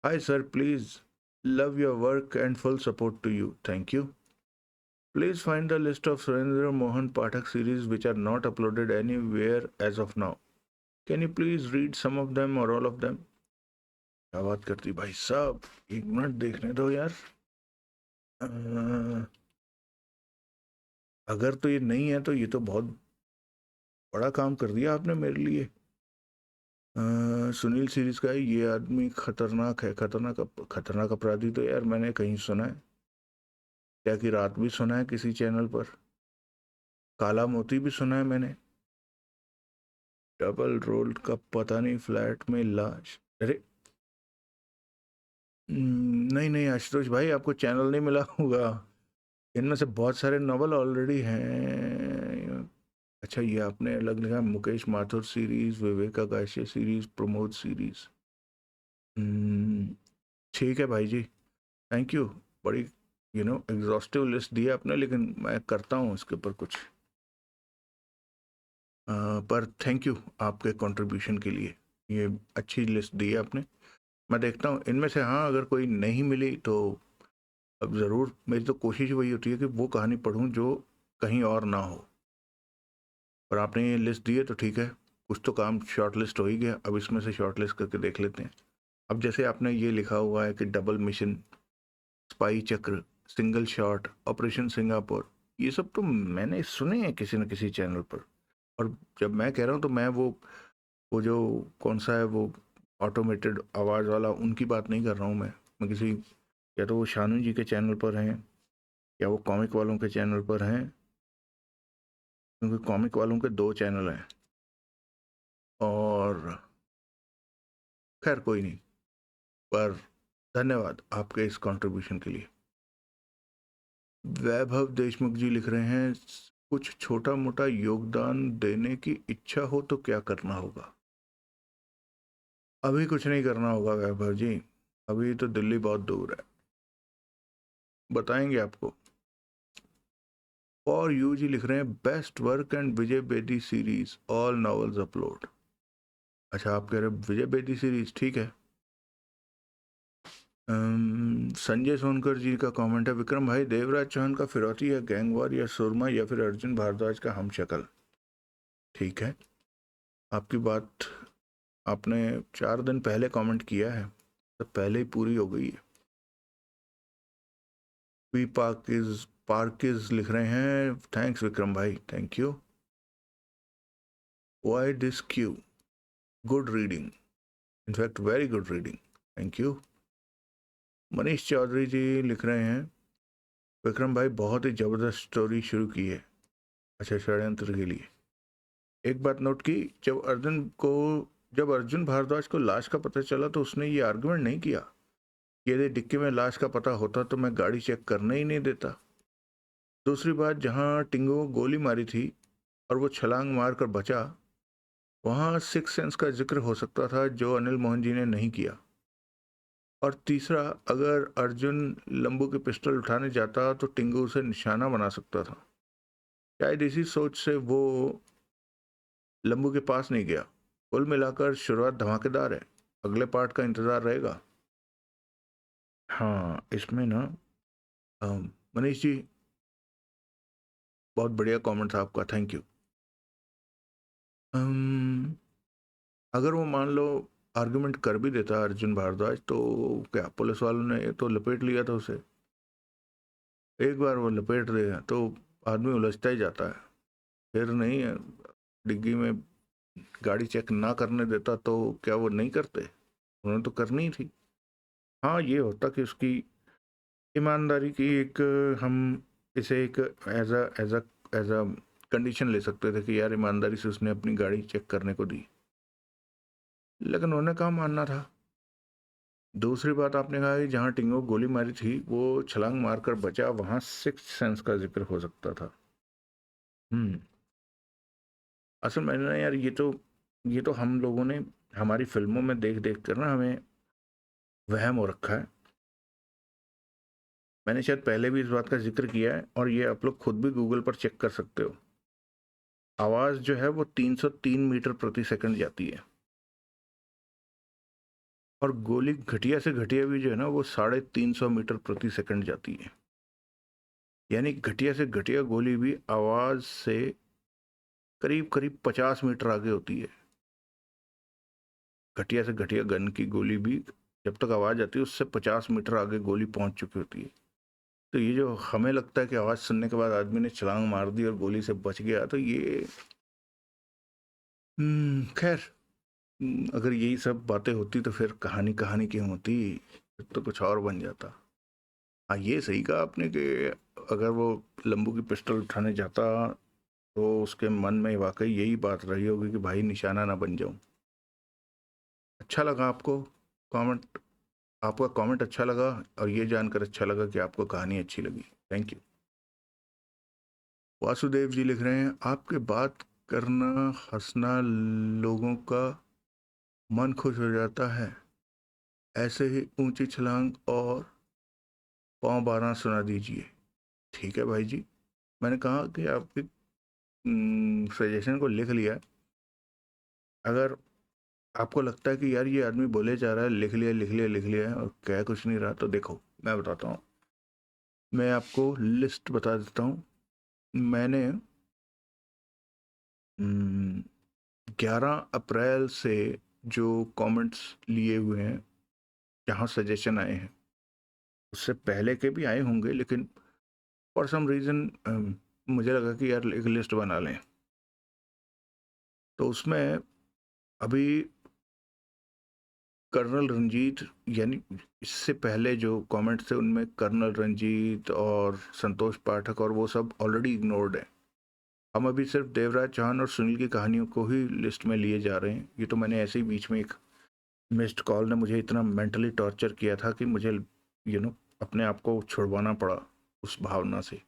Hi sir, please love your work and full support to you. Thank you. Please find the list of Surendra Mohan Pathak series which are not uploaded anywhere as of now. Can you please read some of them or all of them? क्या बात करती भाई साहब, एक minute देखने दो यार। अगर तो ये नहीं है तो ये तो बहुत बड़ा काम कर दिया आपने मेरे लिए। सुनील सीरीज का है, ये आदमी खतरनाक है। खतरनाक अपराधी तो यार मैंने कहीं सुना है, क्या कि रात भी सुना है किसी चैनल पर। काला मोती भी सुना है मैंने। डबल रोल का पता नहीं, फ्लैट में लाश। अरे नहीं नहीं आशुतोष भाई, आपको चैनल नहीं मिला होगा। इनमें से बहुत सारे नॉवल ऑलरेडी हैं। अच्छा, ये आपने अलग लिखा, मुकेश माथुर सीरीज, विवेक आकाशे सीरीज, प्रमोद सीरीज। ठीक है भाई जी, थैंक यू। बड़ी एग्जॉस्टिव लिस्ट दी है आपने, लेकिन मैं करता हूँ इसके ऊपर कुछ। पर थैंक यू आपके कंट्रीब्यूशन के लिए, ये अच्छी लिस्ट दी है आपने। मैं देखता हूँ इनमें से, हाँ अगर कोई नहीं मिली तो अब ज़रूर, मेरी तो कोशिश वही होती है कि वो कहानी पढूं जो कहीं और ना हो। पर आपने ये लिस्ट दी है तो ठीक है, कुछ तो काम शॉर्ट लिस्ट हो ही गया। अब इसमें से शॉर्ट लिस्ट करके देख लेते हैं। अब जैसे आपने ये लिखा हुआ है कि डबल मिशन, स्पाई चक्र, सिंगल शॉट, ऑपरेशन सिंगापुर, ये सब तो मैंने सुने हैं किसी न किसी चैनल पर। और जब मैं कह रहा हूँ तो मैं वो जो कौन सा है वो ऑटोमेटेड आवाज़ वाला, उनकी बात नहीं कर रहा हूँ मैं किसी, या तो वो शानू जी के चैनल पर हैं या वो कॉमिक वालों के चैनल पर हैं, क्योंकि कॉमिक वालों के 2 चैनल हैं। और खैर कोई नहीं, पर धन्यवाद आपके इस कंट्रीब्यूशन के लिए। वैभव देशमुख जी लिख रहे हैं, कुछ छोटा मोटा योगदान देने की इच्छा हो तो क्या करना होगा? अभी कुछ नहीं करना होगा वैभव जी, अभी तो दिल्ली बहुत दूर है, बताएंगे आपको। और यू जी लिख रहे हैं, best work and Vijay Bedi series, all novels upload. अच्छा, आप कह रहे हैं विजय बेदी सीरीज, ठीक है। संजय सोनकर जी का कमेंट है, विक्रम भाई, देवराज चौहान का फिरौती या गैंगवार या सुरमा या फिर अर्जुन भारद्वाज का हमशक्ल। ठीक है, आपकी बात आपने 4 दिन पहले कमेंट किया है तो पहले ही पूरी हो गई है। वी पार्किज लिख रहे हैं, थैंक्स विक्रम भाई, thank you. Y this Q, good reading, in fact very good reading, thank you. Manish Chaudhary ji लिख रहे हैं, विक्रम भाई बहुत ही जबरदस्त स्टोरी शुरू की है। अच्छा, षड्यंत्र के लिए एक बात नोट की, जब अर्जुन भारद्वाज को लाश का पता चला तो उसने ये आर्गुमेंट नहीं किया कि यदि डिक्की में लाश का पता होता तो मैं गाड़ी चेक करने ही नहीं देता। दूसरी बात, जहां टिंगो को गोली मारी थी और वो छलांग मार कर बचा, वहां सिक्स सेंस का जिक्र हो सकता था जो अनिल मोहन जी ने नहीं किया। और तीसरा, अगर अर्जुन लंबू की पिस्टल उठाने जाता तो टिंगू उसे निशाना बना सकता था। शायद इसी सोच से वो लंबू के पास नहीं गया। कुल मिलाकर शुरुआत धमाकेदार है, अगले पार्ट का इंतजार रहेगा। हाँ, इसमें ना मनीष जी बहुत बढ़िया कमेंट था आपका, थैंक यू। अगर वो मान लो आर्गुमेंट कर भी देता अर्जुन भारद्वाज, तो क्या पुलिस वालों ने तो लपेट लिया था उसे। एक बार वो लपेट दे तो आदमी उलझता ही जाता है, फिर नहीं है। डिग्गी में गाड़ी चेक ना करने देता तो क्या वो नहीं करते? उन्होंने तो करनी ही थी। हाँ, ये होता कि उसकी ईमानदारी की एक, हम इसे एक एज अ कंडीशन ले सकते थे कि यार ईमानदारी से उसने अपनी गाड़ी चेक करने को दी, लेकिन उन्हें कहाँ मानना था। दूसरी बात, आपने कहा कि जहाँ टिंगो गोली मारी थी वो छलांग मारकर बचा, वहां सिक्स सेंस का जिक्र हो सकता था। असल में ना यार, ये तो हम लोगों ने हमारी फिल्मों में देख देख कर ना हमें वहम हो रखा है। मैंने शायद पहले भी इस बात का जिक्र किया है, और ये आप लोग खुद भी गूगल पर चेक कर सकते हो। आवाज जो है वो 303 मीटर प्रति सेकंड जाती है, और गोली घटिया से घटिया भी जो है ना वो 350 मीटर प्रति सेकंड जाती है। यानी घटिया से घटिया गोली भी आवाज से करीब करीब 50 मीटर आगे होती है। घटिया से घटिया गन की गोली भी जब तक आवाज आती है उससे 50 मीटर आगे गोली पहुंच चुकी होती है। तो ये जो हमें लगता है कि आवाज सुनने के बाद आदमी ने छलांग मार दी और गोली से बच गया, तो ये खैर, अगर यही सब बातें होती तो फिर कहानी कहानी क्यों होती, फिर तो कुछ और बन जाता। हाँ, ये सही कहा आपने कि अगर वो लंबू की पिस्टल उठाने जाता तो उसके मन में वाकई यही बात रही होगी कि भाई निशाना ना बन जाऊं। अच्छा लगा आपको कमेंट, आपका कमेंट अच्छा लगा, और ये जानकर अच्छा लगा कि आपको कहानी अच्छी लगी। Thank you. वासुदेव जी लिख रहे हैं, आपके बात करना हंसना लोगों का मन खुश हो जाता है, ऐसे ही ऊंची छलांग और पाँव 12 सुना दीजिए। ठीक है भाई जी, मैंने कहा कि आपके सजेशन को लिख लिया। अगर आपको लगता है कि यार ये आदमी बोले जा रहा है, लिख लिया लिख लिया लिख लिया है और कह कुछ नहीं रहा, तो देखो मैं बताता हूँ। मैं आपको लिस्ट बता देता हूँ। मैंने 11 अप्रैल से जो कमेंट्स लिए हुए हैं, जहाँ सजेशन आए हैं, उससे पहले के भी आए होंगे, लेकिन फॉर सम रीज़न मुझे लगा कि यार एक लिस्ट बना लें। तो उसमें अभी कर्नल रंजीत, यानी इससे पहले जो कमेंट्स थे उनमें कर्नल रंजीत और संतोष पाठक और वो सब ऑलरेडी इग्नोर्ड है। हम अभी सिर्फ देवराज चौहान और सुनील की कहानियों को ही लिस्ट में लिए जा रहे हैं। ये तो मैंने ऐसे ही बीच में एक मिस्ड कॉल ने मुझे इतना मेंटली टॉर्चर किया था कि मुझे अपने आप को छुड़वाना पड़ा उस भावना से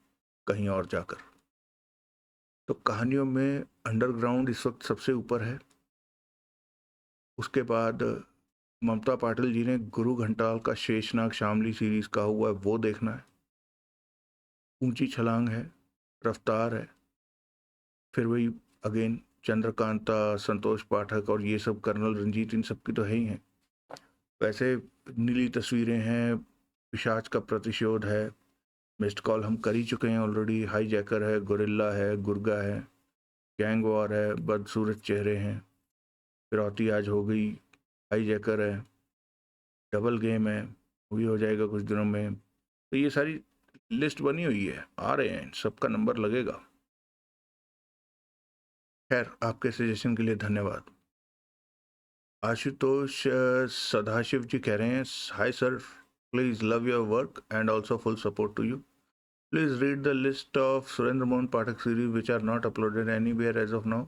कहीं और जाकर। तो कहानियों में अंडरग्राउंड इस वक्त सबसे ऊपर है। उसके बाद ममता पाटिल जी ने गुरु घंटाल का शेषनाग शामली सीरीज का हुआ है, वो देखना है। ऊंची छलांग है, रफ्तार है, फिर वही अगेन चंद्रकांता, संतोष पाठक और ये सब कर्नल रंजीत, इन सब की तो है ही हैं। वैसे नीली तस्वीरें हैं, पिशाच का प्रतिशोध है, मिस्ड कॉल हम कर ही चुके हैं ऑलरेडी, हाई जैकर है, गोरिल्ला है, गुर्गा है, गैंग वॉर है, बदसूरत चेहरे हैं, फिरौती आज हो गई, हाई जैकर है, डबल गेम है, वो भी हो जाएगा कुछ दिनों में। तो ये सारी लिस्ट बनी हुई है, आ रहे हैं, सबका नंबर लगेगा। खैर, आपके सजेशन के लिए धन्यवाद। आशुतोष सदाशिव जी कह रहे हैं, hi sir, please love your work and also full support to you. Please read the list of Surendra Mohan Pathak series which are not uploaded anywhere as of now.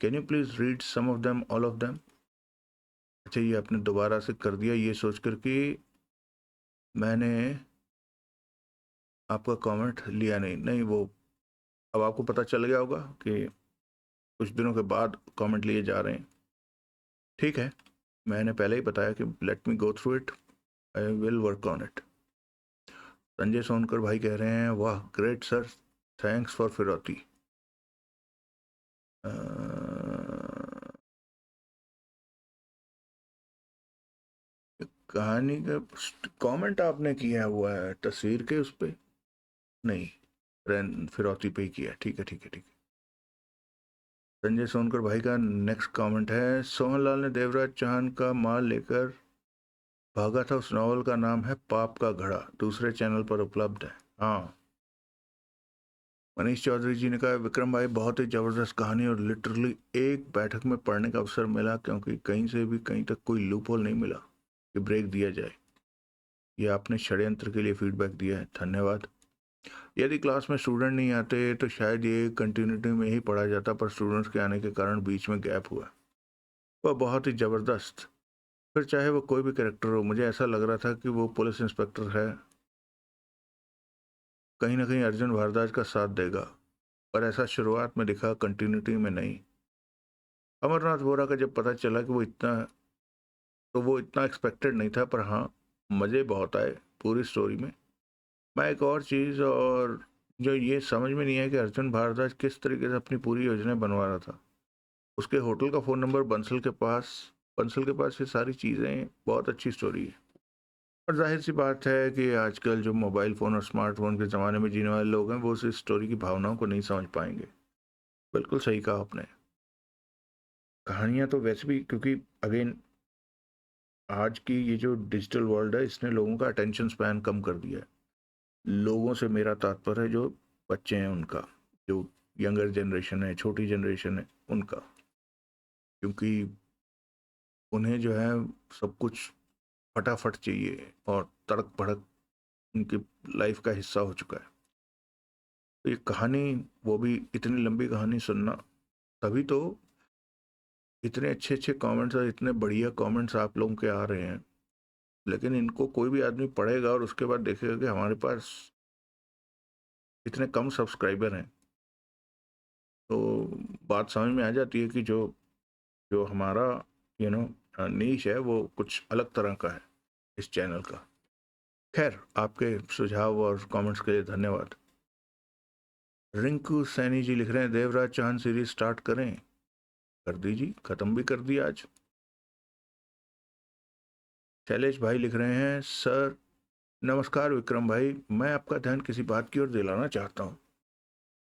Can you please read some of them, all of them. अच्छा, ये आपने दोबारा से कर दिया ये सोच कर कि मैंने आपका कमेंट लिया नहीं। नहीं, वो अब आपको पता चल गया होगा कि कुछ दिनों के बाद कमेंट लिए जा रहे हैं। ठीक है, मैंने पहले ही बताया कि let me go through it, I will work on it. Sanjay Sonkar भाई कह रहे हैं, वाह ग्रेट सर, थैंक्स फॉर फिरौती। कहानी का कमेंट आपने किया हुआ है तस्वीर के उस पे? नहीं, फिरौती पे ही किया। ठीक है ठीक है ठीक है। संजय सोनकर भाई का नेक्स्ट कमेंट है, सोहनलाल ने देवराज चौहान का माल लेकर भागा था, उस नॉवल का नाम है पाप का घड़ा, दूसरे चैनल पर उपलब्ध है। हाँ, मनीष चौधरी जी ने कहा, विक्रम भाई बहुत ही जबरदस्त कहानी और लिटरली एक बैठक में पढ़ने का अवसर मिला, क्योंकि कहीं से भी कहीं तक कोई लूप होल नहीं मिला कि ब्रेक दिया जाए। ये आपने षड्यंत्र के लिए फीडबैक दिया है, धन्यवाद। यदि क्लास में स्टूडेंट नहीं आते तो शायद ये कंटिन्यूटी में ही पढ़ा जाता, पर स्टूडेंट्स के आने के कारण बीच में गैप हुआ। वह बहुत ही ज़बरदस्त, फिर चाहे वो कोई भी कैरेक्टर हो, मुझे ऐसा लग रहा था कि वो पुलिस इंस्पेक्टर है, कहीं ना कहीं अर्जुन भारद्वाज का साथ देगा, पर ऐसा शुरुआत में दिखा, कंटिन्यूटी में नहीं। अमरनाथ वोरा का जब पता चला कि वो इतना एक्सपेक्टेड नहीं था, पर हाँ मज़े बहुत आए पूरी स्टोरी में। मैं एक और चीज़ और जो ये समझ में नहीं है कि अर्जुन भारद्वाज किस तरीके से अपनी पूरी योजना बनवा रहा था। उसके होटल का फ़ोन नंबर बंसल के पास, ये सारी चीज़ें बहुत अच्छी स्टोरी है। और जाहिर सी बात है कि आजकल जो मोबाइल फ़ोन और स्मार्टफोन के ज़माने में जीने वाले लोग हैं, वो उस स्टोरी की भावनाओं को नहीं समझ पाएंगे। बिल्कुल सही कहा आपने। कहानियाँ तो वैसे भी, क्योंकि अगेन आज की ये जो डिजिटल वर्ल्ड है, इसने लोगों का अटेंशन स्पैन कम कर दिया है। लोगों से मेरा तात्पर्य है जो बच्चे हैं उनका, जो यंगर जनरेशन है, छोटी जनरेशन है उनका, क्योंकि उन्हें जो है सब कुछ फटाफट चाहिए और तड़क भड़क उनकी लाइफ का हिस्सा हो चुका है। तो ये कहानी, वो भी इतनी लंबी कहानी सुनना, तभी तो इतने अच्छे अच्छे कमेंट्स और इतने बढ़िया कमेंट्स आप लोगों के आ रहे हैं। लेकिन इनको कोई भी आदमी पढ़ेगा और उसके बाद देखेगा कि हमारे पास इतने कम सब्सक्राइबर हैं, तो बात समझ में आ जाती है कि जो जो हमारा नीश है वो कुछ अलग तरह का है इस चैनल का। खैर, आपके सुझाव और कमेंट्स के लिए धन्यवाद। रिंकू सैनी जी लिख रहे हैं, देवराज चौहान सीरीज स्टार्ट करें। कर दीजिए, खत्म भी कर दिया आज। शैलेश भाई लिख रहे हैं, सर नमस्कार विक्रम भाई, मैं आपका ध्यान किसी बात की ओर दिलाना चाहता हूँ।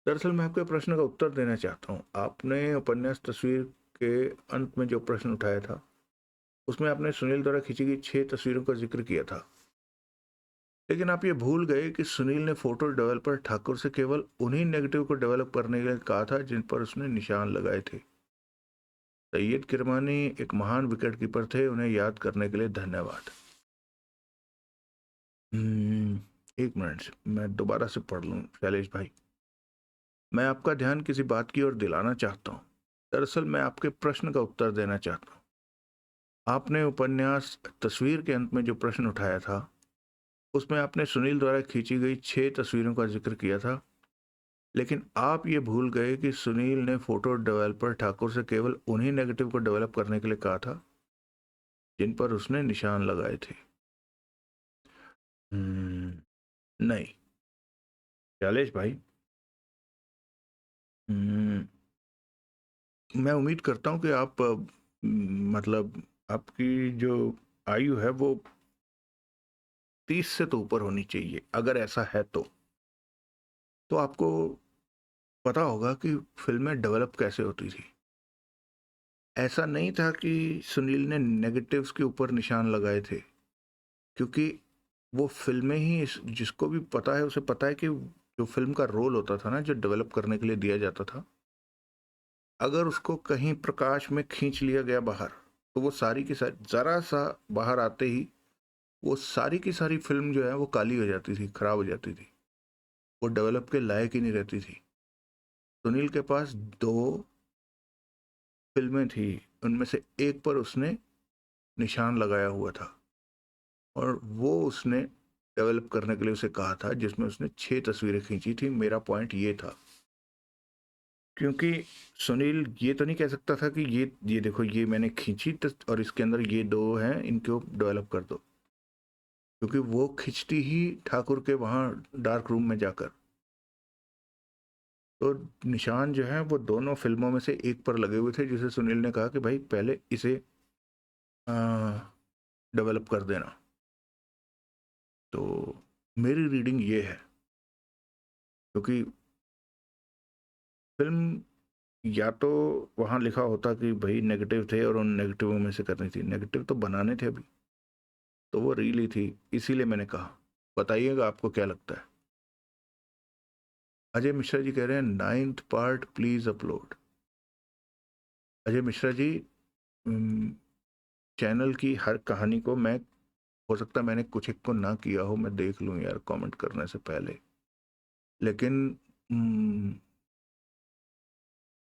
दरअसल मैं आपके प्रश्न का उत्तर देना चाहता हूँ। आपने उपन्यास तस्वीर के अंत में जो प्रश्न उठाया था, उसमें आपने सुनील द्वारा खींची गई 6 तस्वीरों का जिक्र किया था, लेकिन आप ये भूल गए कि सुनील ने फोटो डेवलपर ठाकुर से केवल उन्हीं नेगेटिव को डेवलप करने के लिए कहा था जिन पर उसने निशान लगाए थे। सैयद किरमानी एक महान विकेटकीपर थे, उन्हें याद करने के लिए धन्यवाद। एक मिनट, मैं दोबारा से पढ़ लूँ। शैलेश भाई, मैं आपका ध्यान किसी बात की ओर दिलाना चाहता हूँ। दरअसल मैं आपके प्रश्न का उत्तर देना चाहता हूँ। आपने उपन्यास तस्वीर के अंत में जो प्रश्न उठाया था, उसमें आपने सुनील द्वारा खींची गई 6 तस्वीरों का जिक्र किया था, लेकिन आप ये भूल गए कि सुनील ने फोटो डेवलपर ठाकुर से केवल उन्हीं नेगेटिव को डेवलप करने के लिए कहा था जिन पर उसने निशान लगाए थे। नहीं शैलेश भाई, मैं उम्मीद करता हूँ कि आप मतलब आपकी जो आयु है वो 30 से तो ऊपर होनी चाहिए। अगर ऐसा है तो आपको पता होगा कि फिल्में डेवलप कैसे होती थी। ऐसा नहीं था कि सुनील ने नेगेटिव्स के ऊपर निशान लगाए थे, क्योंकि वो फिल्में ही जिसको भी पता है उसे पता है कि जो फिल्म का रोल होता था ना, जो डेवलप करने के लिए दिया जाता था, अगर उसको कहीं प्रकाश में खींच लिया गया बाहर, तो वो सारी की सारी, जरा सा बाहर आते ही वो सारी की सारी फिल्म जो है वो काली हो जाती थी, खराब हो जाती थी, वो डेवलप के लायक ही नहीं रहती थी। सुनील के पास 2 फिल्में थी, उनमें से एक पर उसने निशान लगाया हुआ था, और वो उसने डेवलप करने के लिए उसे कहा था, जिसमें उसने 6 तस्वीरें खींची थी। मेरा पॉइंट ये था, क्योंकि सुनील ये तो नहीं कह सकता था कि ये देखो, ये मैंने खींची और इसके अंदर ये 2 हैं, इनको डेवलप कर दो, क्योंकि वो खिंचती ही ठाकुर के वहाँ डार्क रूम में जाकर। तो निशान जो है वो दोनों फिल्मों में से एक पर लगे हुए थे, जिसे सुनील ने कहा कि भाई पहले इसे डेवलप कर देना। तो मेरी रीडिंग ये है, क्योंकि फिल्म या तो वहाँ लिखा होता कि भाई नेगेटिव थे और उन नेगेटिवों में से करनी थी, नेगेटिव तो बनाने थे अभी, तो वो रील ही थी, इसीलिए मैंने कहा। बताइएगा आपको क्या लगता है। अजय मिश्रा जी कह रहे हैं 9th part please upload. Ajay Mishra ji, channel की हर कहानी को मैं, हो सकता है मैंने कुछ एक को ना किया हो, मैं देख लूँ यार कमेंट करने से पहले, लेकिन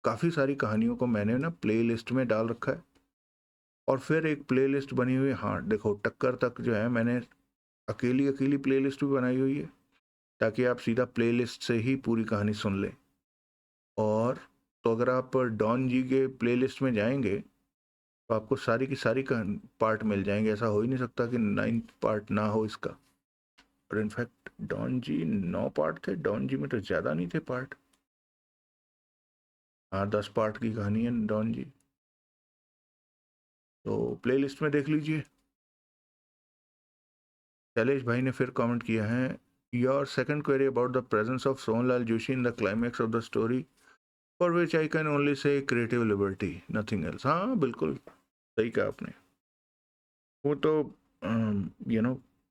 काफ़ी सारी कहानियों को मैंने ना प्ले लिस्ट में डाल रखा है, और फिर एक प्ले लिस्ट बनी हुई है। हाँ देखो, टक्कर तक जो है मैंने अकेली अकेली प्ले लिस्ट भी बनाई हुई है, ताकि आप सीधा प्ले लिस्ट से ही पूरी कहानी सुन लें। और तो अगर आप डॉन जी के प्ले लिस्ट में जाएंगे तो आपको सारी की सारी पार्ट मिल जाएंगे। ऐसा हो ही नहीं सकता कि 9th पार्ट ना हो इसका। और इनफैक्ट डॉन जी 9 पार्ट थे, डॉन जी में तो ज़्यादा नहीं थे पार्ट। हाँ 10 पार्ट की कहानी है डॉन जी, तो प्ले लिस्ट में देख लीजिए। शैलेश भाई ने फिर कमेंट किया है, your second query about the presence of Sonlal Joshi in the climax of the story for which I can only say creative liberty nothing else. हाँ बिल्कुल सही कहा आपने। वो तो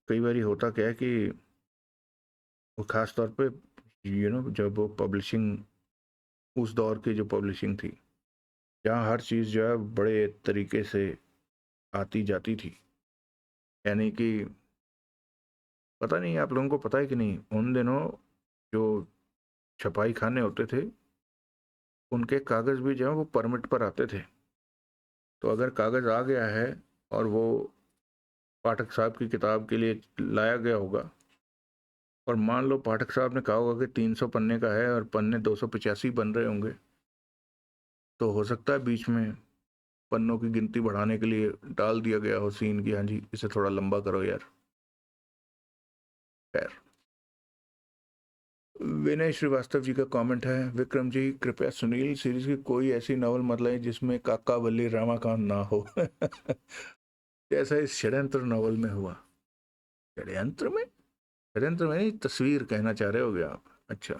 कई बार होता क्या है कि वो खास तौर पे जब वो पब्लिशिंग, उस दौर की जो पब्लिशिंग थी, जहाँ हर चीज़ जो है बड़े तरीके से आती जाती थी, यानी कि पता नहीं आप लोगों को पता है कि नहीं, उन दिनों जो छपाई खाने होते थे उनके कागज़ भी जो है वो परमिट पर आते थे। तो अगर कागज़ आ गया है और वो पाठक साहब की किताब के लिए लाया गया होगा, और मान लो पाठक साहब ने कहा होगा कि 300 पन्ने का है और पन्ने 285 बन रहे होंगे, तो हो सकता है बीच में पन्नों की गिनती बढ़ाने के लिए डाल दिया गया हो सीन की, हाँ जी इसे थोड़ा लंबा करो यार। खैर, विनय श्रीवास्तव जी का कमेंट है, विक्रम जी कृपया सुनील सीरीज की कोई ऐसी नॉवल मत लाएं जिसमें काका बल्ली रामाकांत ना हो। जैसा इस षड्यंत्र नॉवल में हुआ। षड्यंत्र में, षड्यंत्र में नहीं, तस्वीर कहना चाह रहे होगे आप। अच्छा,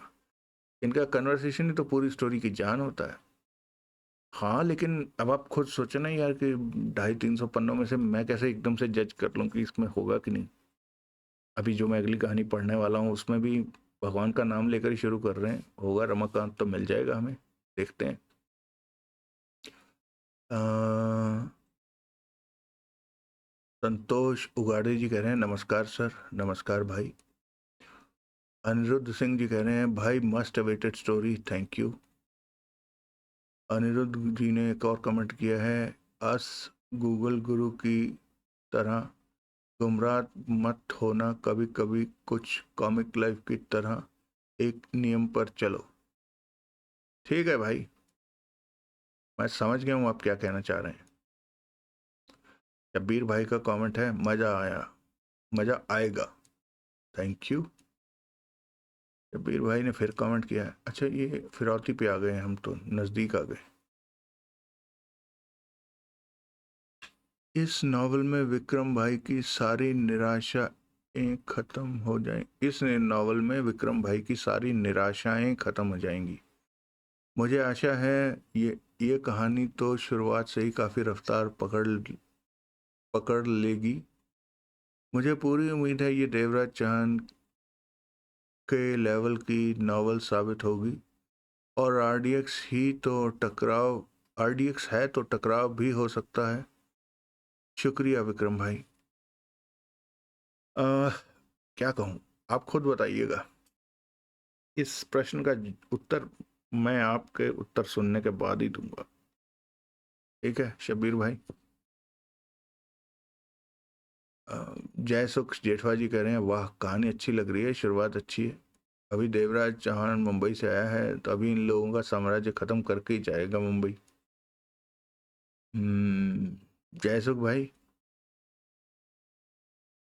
इनका कन्वर्सेशन ही तो पूरी स्टोरी की जान होता है। हाँ लेकिन अब आप खुद सोचो ना यार कि 250-300 पन्नों में से मैं कैसे एकदम से जज कर लूँ कि इसमें होगा कि नहीं। अभी जो मैं अगली कहानी पढ़ने वाला हूँ उसमें भी भगवान का नाम लेकर ही शुरू कर रहे हैं, होगा रमाकांत तो मिल जाएगा हमें, देखते हैं। संतोष उगाड़े जी कह रहे हैं नमस्कार सर। नमस्कार भाई। अनिरुद्ध सिंह जी कह रहे हैं भाई must awaited story, thank you. Aniruddh ji ने एक और कमेंट किया है, अस गूगल गुरु की तरह गुमराह मत होना, कभी कभी कुछ कॉमिक लाइफ की तरह एक नियम पर चलो। ठीक है भाई, मैं समझ गया हूँ आप क्या कहना चाह रहे हैं। शब्बीर भाई का कमेंट है, मज़ा आया, मज़ा आएगा, थैंक यू। शब्बीर भाई ने फिर कमेंट किया है, अच्छा ये फिरौती पे आ गए हम तो नज़दीक आ गए। इस नावल में विक्रम भाई की सारी निराशाएं खत्म हो जाएं, इस नावल में विक्रम भाई की सारी निराशाएं खत्म हो जाएंगी। मुझे आशा है ये कहानी तो शुरुआत से ही काफ़ी रफ्तार पकड़ लेगी। मुझे पूरी उम्मीद है ये देवराज चौहान के लेवल की नावल साबित होगी, और आरडीएक्स है तो टकराव भी हो सकता है। शुक्रिया विक्रम भाई। क्या कहूँ, आप खुद बताइएगा। इस प्रश्न का उत्तर मैं आपके उत्तर सुनने के बाद ही दूंगा, ठीक है शब्बीर भाई। जय सुख जेठवा जी कह रहे हैं, वाह कहानी अच्छी लग रही है, शुरुआत अच्छी है। अभी देवराज चौहान मुंबई से आया है तो अभी इन लोगों का साम्राज्य खत्म करके ही जाएगा मुंबई। जय सुख भाई,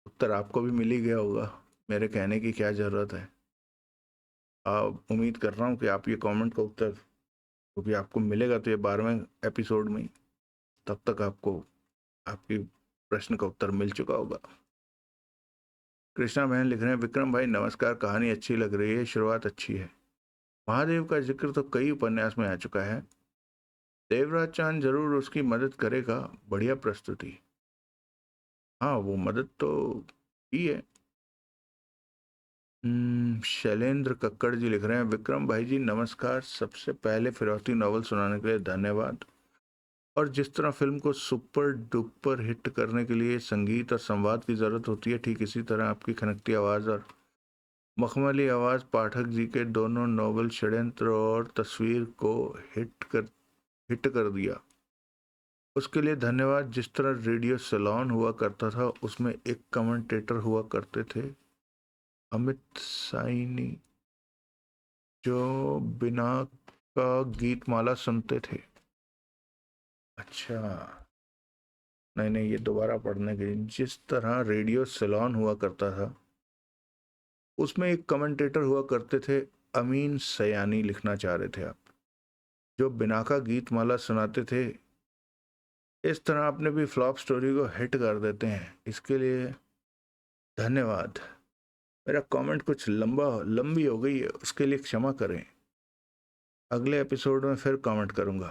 उत्तर आपको भी मिल ही गया होगा, मेरे कहने की क्या ज़रूरत है। उम्मीद कर रहा हूँ कि आप ये कमेंट का उत्तर, क्योंकि आपको मिलेगा तो ये 12वें एपिसोड में ही, तब तक आपको आपकी प्रश्न का उत्तर मिल चुका होगा। कृष्णा बहन लिख रहे हैं, विक्रम भाई नमस्कार, कहानी अच्छी लग रही है, शुरुआत अच्छी है। महादेव का जिक्र तो कई उपन्यास में आ चुका है। देवराज चांद जरूर उसकी मदद करेगा। बढ़िया प्रस्तुति। हाँ, वो मदद तो की है। शैलेंद्र कक्कड़ जी लिख रहे हैं, विक्रम भाई जी नमस्कार, सबसे पहले फिरौती नॉवल सुनाने के लिए धन्यवाद। और जिस तरह फिल्म को सुपर डुपर हिट करने के लिए संगीत और संवाद की जरूरत होती है, ठीक इसी तरह आपकी खनकती आवाज और मखमली आवाज पाठक जी के दोनों नॉवल षड्यंत्र और तस्वीर को हिट कर दिया। उसके लिए धन्यवाद। जिस तरह रेडियो सैलॉन हुआ करता था, उसमें एक कमेंटेटर हुआ करते थे, अमित साइनी, जो बिना का गीतमाला सुनते थे। अच्छा, नहीं नहीं, ये दोबारा पढ़ने के लिए। जिस तरह रेडियो सैलॉन हुआ करता था, उसमें एक कमेंटेटर हुआ करते थे, अमीन सयानी लिखना चाह रहे थे आप, जो बिना का गीतमाला सुनाते थे। इस तरह आपने भी फ्लॉप स्टोरी को हिट कर देते हैं, इसके लिए धन्यवाद। मेरा कमेंट कुछ लंबी हो गई है, उसके लिए क्षमा करें। अगले एपिसोड में फिर कमेंट करूंगा।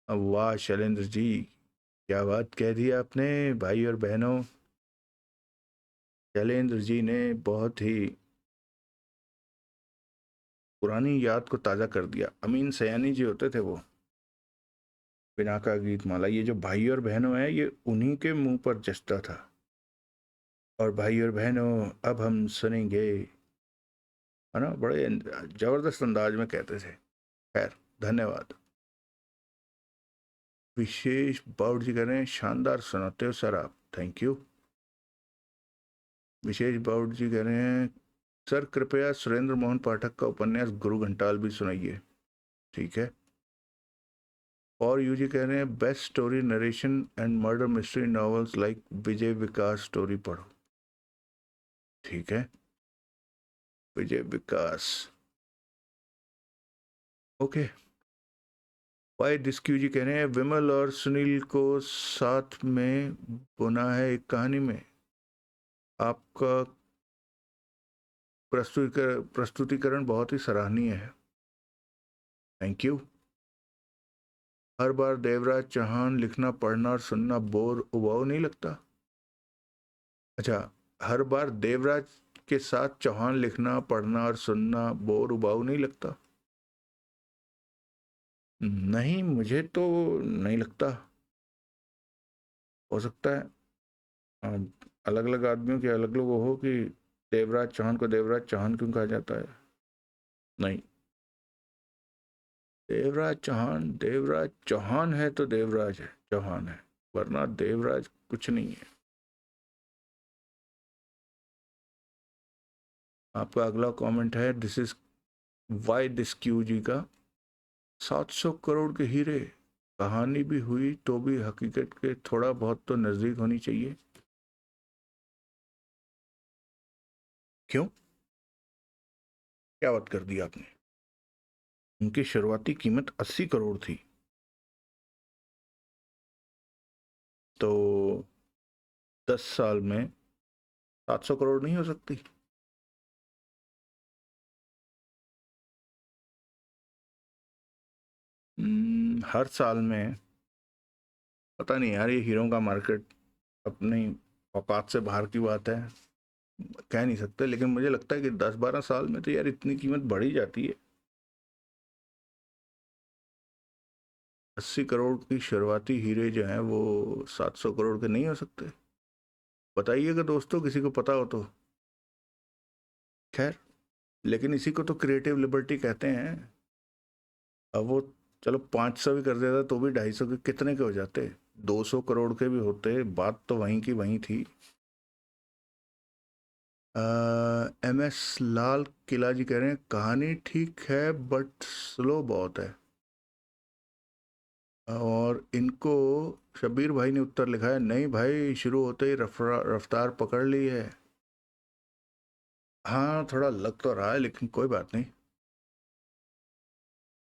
अब वाह शैलेंद्र जी, क्या बात कह दी आपने भाई और बहनों। शैलेंद्र जी ने बहुत ही पुरानी याद को ताज़ा कर दिया। अमीन सयानी जी होते थे वो, बिना का गीत माला। ये जो भाई और बहनों है, ये उन्हीं के मुंह पर जचता था। और भाई और बहनों अब हम सुनेंगे, है ना, बड़े जबरदस्त अंदाज में कहते थे। खैर, धन्यवाद। विशेष बाउट जी कह रहे हैं, शानदार सुनाते हो सर आप, थैंक यू। विशेष बाउट जी कह रहे हैं, सर कृपया सुरेंद्र मोहन पाठक का उपन्यास गुरु घंटाल भी सुनाइए। ठीक है। और यूजी कह रहे हैं, best story narration and murder mystery novels like Vijay Vikas story पढ़ो। ठीक है, विजय विकास। ओके। वाई डिस्क्यू जी कह रहे हैं, विमल और सुनील को साथ में बुना है एक कहानी में। आपका प्रस्तुतिकरण बहुत ही सराहनीय है, थैंक यू। हर बार देवराज चौहान लिखना पढ़ना और सुनना बोर उबाऊ नहीं लगता? अच्छा, हर बार देवराज के साथ चौहान लिखना पढ़ना और सुनना बोर उबाऊ नहीं लगता? नहीं, मुझे तो नहीं लगता। हो सकता है अलग अलग आदमियों के अलग अलग हो कि देवराज चौहान को देवराज चौहान क्यों कहा जाता है। नहीं, देवराज चौहान है तो देवराज है, चौहान है, वरना देवराज कुछ नहीं है। आपका अगला कमेंट है, दिस इज वाई डिस्क्यू जी का, 700 करोड़ के हीरे, कहानी भी हुई तो भी हकीकत के थोड़ा बहुत तो नजदीक होनी चाहिए। क्यों, क्या बात कर दी आपने? उनकी शुरुआती कीमत 80 करोड़ थी, तो 10 साल में 700 करोड़ नहीं हो सकती? हर साल में पता नहीं यार, ये हीरो का मार्केट अपनी औकात से बाहर की बात है, कह नहीं सकते। लेकिन मुझे लगता है कि 10-12 साल में तो यार इतनी कीमत बढ़ ही जाती है। 80 करोड़ की शुरुआती हीरे जो हैं वो 700 करोड़ के नहीं हो सकते? बताइएगा दोस्तों, किसी को पता हो तो। खैर, लेकिन इसी को तो क्रिएटिव लिबर्टी कहते हैं। अब वो चलो 500 भी कर देता तो भी 250 के कितने के हो जाते, 200 करोड़ के भी होते, बात तो वहीं की वहीं थी। एम एस लाल किला जी कह रहे हैं, कहानी ठीक है बट स्लो बहुत है। और इनको शब्बीर भाई ने उत्तर लिखा है, नहीं भाई, शुरू होते ही रफ्तार पकड़ ली है। हाँ, थोड़ा लग तो रहा है, लेकिन कोई बात नहीं।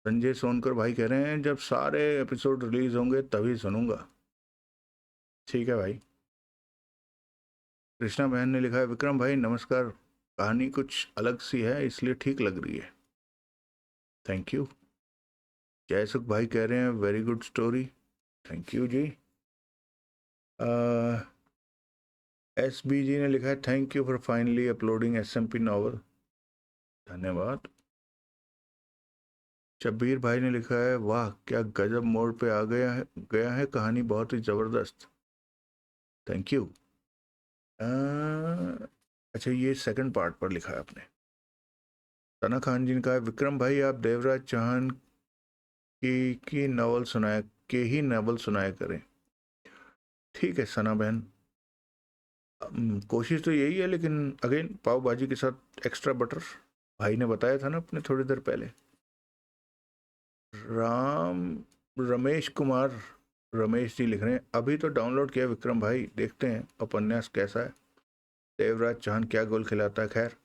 संजय सोनकर भाई कह रहे हैं, जब सारे एपिसोड रिलीज होंगे तभी सुनूंगा। ठीक है भाई। कृष्णा बहन ने लिखा है, विक्रम भाई नमस्कार, कहानी कुछ अलग सी है इसलिए ठीक लग रही है। Thank you. जयसुख भाई कह रहे हैं very good story. Thank you ji. S B ji ने लिखा है thank you for finally uploading SMP novel. धन्यवाद। शब्बीर भाई ने लिखा है वाह क्या गजब मोड़ पे आ गया है कहानी बहुत ही ज़बरदस्त। Thank you. अच्छा ये सेकंड पार्ट पर लिखा है आपने। सना खान जी ने कहा विक्रम भाई आप देवराज चौहान की नावल सुनाया के ही नावल सुनाया करें। ठीक है सना बहन, कोशिश तो यही है लेकिन अगेन पाव भाजी के साथ एक्स्ट्रा बटर। भाई ने बताया था ना अपने थोड़ी देर पहले। राम रमेश कुमार रमेश जी लिख रहे हैं अभी तो डाउनलोड किया विक्रम भाई, देखते हैं उपन्यास कैसा है। देवराज चौहान क्या गोल खिलाता है। खैर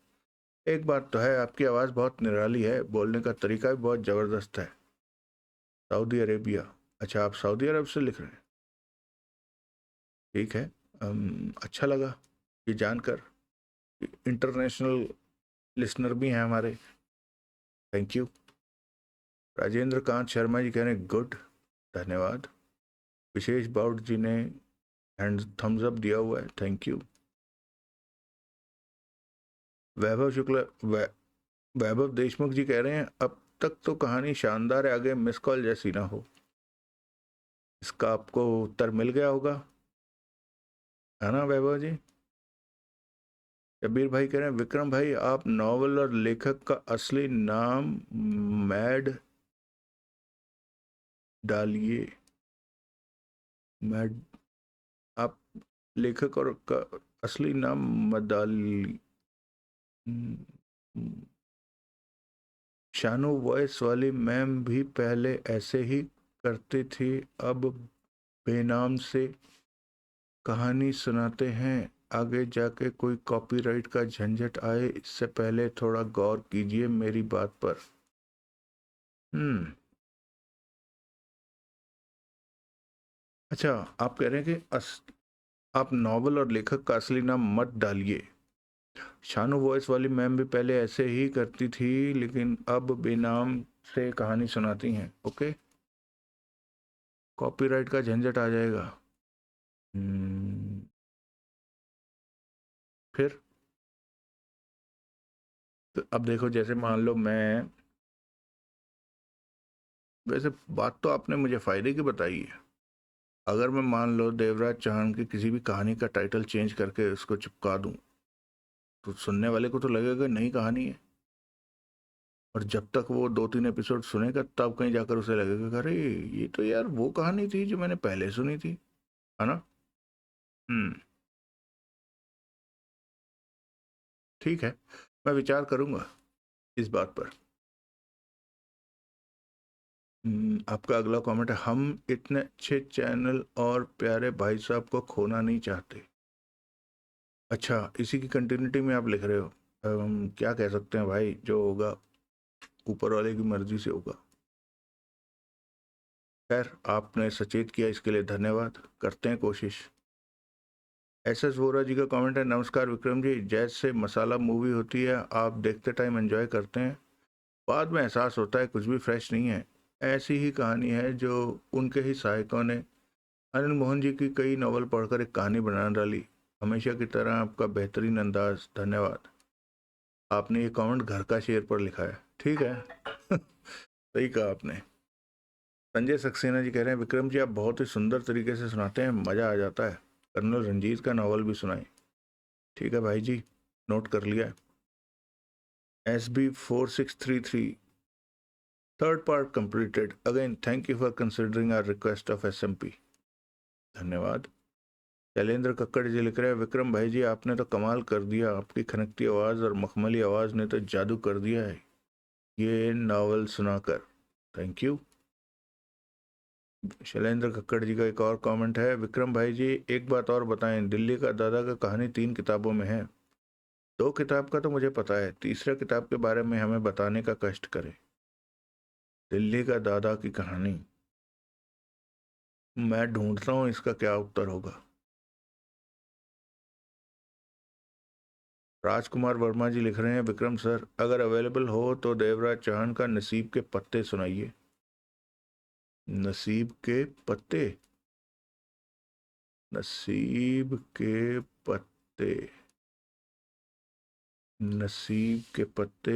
एक बात तो है आपकी आवाज़ बहुत निराली है, बोलने का तरीका भी बहुत ज़बरदस्त है। सऊदी अरेबिया, अच्छा आप सऊदी अरब से लिख रहे हैं। ठीक है, अच्छा लगा ये जानकर। इंटरनेशनल लिसनर भी हैं हमारे। Thank you. राजेंद्र कांत शर्मा जी कह रहे हैं गुड। धन्यवाद। विशेष बाउट जी ने हैंड थम्स अप दिया हुआ है, थैंक यू। वैभव शुक्ला वैभव देशमुख जी कह रहे हैं अब तक तो कहानी शानदार है, आगे मिस कॉल जैसी ना हो। इसका आपको उत्तर मिल गया होगा, है ना वैभव जी। कबीर भाई कह रहे हैं विक्रम भाई आप नॉवल और लेखक का असली नाम मैड डालिए। मैड, आप लेखक और का असली नाम मदाली। शानू वॉइस वाली मैम भी पहले ऐसे ही करती थी, अब बेनाम से कहानी सुनाते हैं, आगे जाके कोई कॉपीराइट का झंझट आए इससे पहले थोड़ा गौर कीजिए मेरी बात पर। अच्छा आप कह रहे हैं कि आप नॉवल और लेखक का असली नाम मत डालिए। शानू वॉइस वाली मैम भी पहले ऐसे ही करती थी लेकिन अब बेनाम से कहानी सुनाती हैं। ओके, कॉपीराइट का झंझट आ जाएगा। फिर तो अब देखो जैसे मान लो मैं, वैसे बात तो आपने मुझे फायदे की बताई है। अगर मैं मान लो देवराज चौहान की किसी भी कहानी का टाइटल चेंज करके उसको चिपका दूं तो सुनने वाले को तो लगेगा नई कहानी है, और जब तक वो 2-3 एपिसोड सुनेगा तब कहीं जाकर उसे लगेगा अरे ये तो यार वो कहानी थी जो मैंने पहले सुनी थी, है ना। हम्म, ठीक है, मैं विचार करूंगा इस बात पर। आपका अगला कमेंट है हम इतने अच्छे चैनल और प्यारे भाई साहब को खोना नहीं चाहते। अच्छा इसी की कंटिन्यूटी में आप लिख रहे हो। क्या कह सकते हैं भाई, जो होगा ऊपर वाले की मर्जी से होगा। खैर आपने सचेत किया इसके लिए धन्यवाद, करते हैं कोशिश। एस एस वोरा जी का कमेंट है नमस्कार विक्रम जी, जैसे मसाला मूवी होती है आप देखते टाइम एंजॉय करते हैं, बाद में एहसास होता है कुछ भी फ्रेश नहीं है। ऐसी ही कहानी है जो उनके ही सहायकों ने अनिल मोहन जी की कई नॉवल पढ़कर एक कहानी बना डाली। हमेशा की तरह आपका बेहतरीन अंदाज, धन्यवाद। आपने ये कमेंट घर का शेर पर लिखा है, ठीक है। सही कहा आपने। संजय सक्सेना जी कह रहे हैं विक्रम जी आप बहुत ही सुंदर तरीके से सुनाते हैं, मज़ा आ जाता है। कर्नल रंजीत का नावल भी सुनाए। ठीक है भाई जी, नोट कर लिया। SB4633 third part completed, again thank you for considering our request of SMP। धन्यवाद। शैलेंद्र कक्कड़ जी लिख रहे हैं विक्रम भाई जी आपने तो कमाल कर दिया, आपकी खनकती आवाज़ और मखमली आवाज़ ने तो जादू कर दिया है ये नावल सुनाकर। Thank you. शैलेंद्र कक्कड़ जी का एक और कमेंट है विक्रम भाई जी एक बात और बताएं, दिल्ली का दादा का कहानी 3 किताबों में है, 2 किताब का तो मुझे पता है, तीसरा किताब के बारे में हमें बताने का कष्ट करें। दिल्ली का दादा की कहानी, मैं ढूंढता हूँ इसका क्या उत्तर होगा। राजकुमार वर्मा जी लिख रहे हैं, विक्रम सर अगर अवेलेबल हो तो देवराज चौहान का नसीब के पत्ते सुनाइए। नसीब के पत्ते, नसीब के पत्ते, नसीब के पत्ते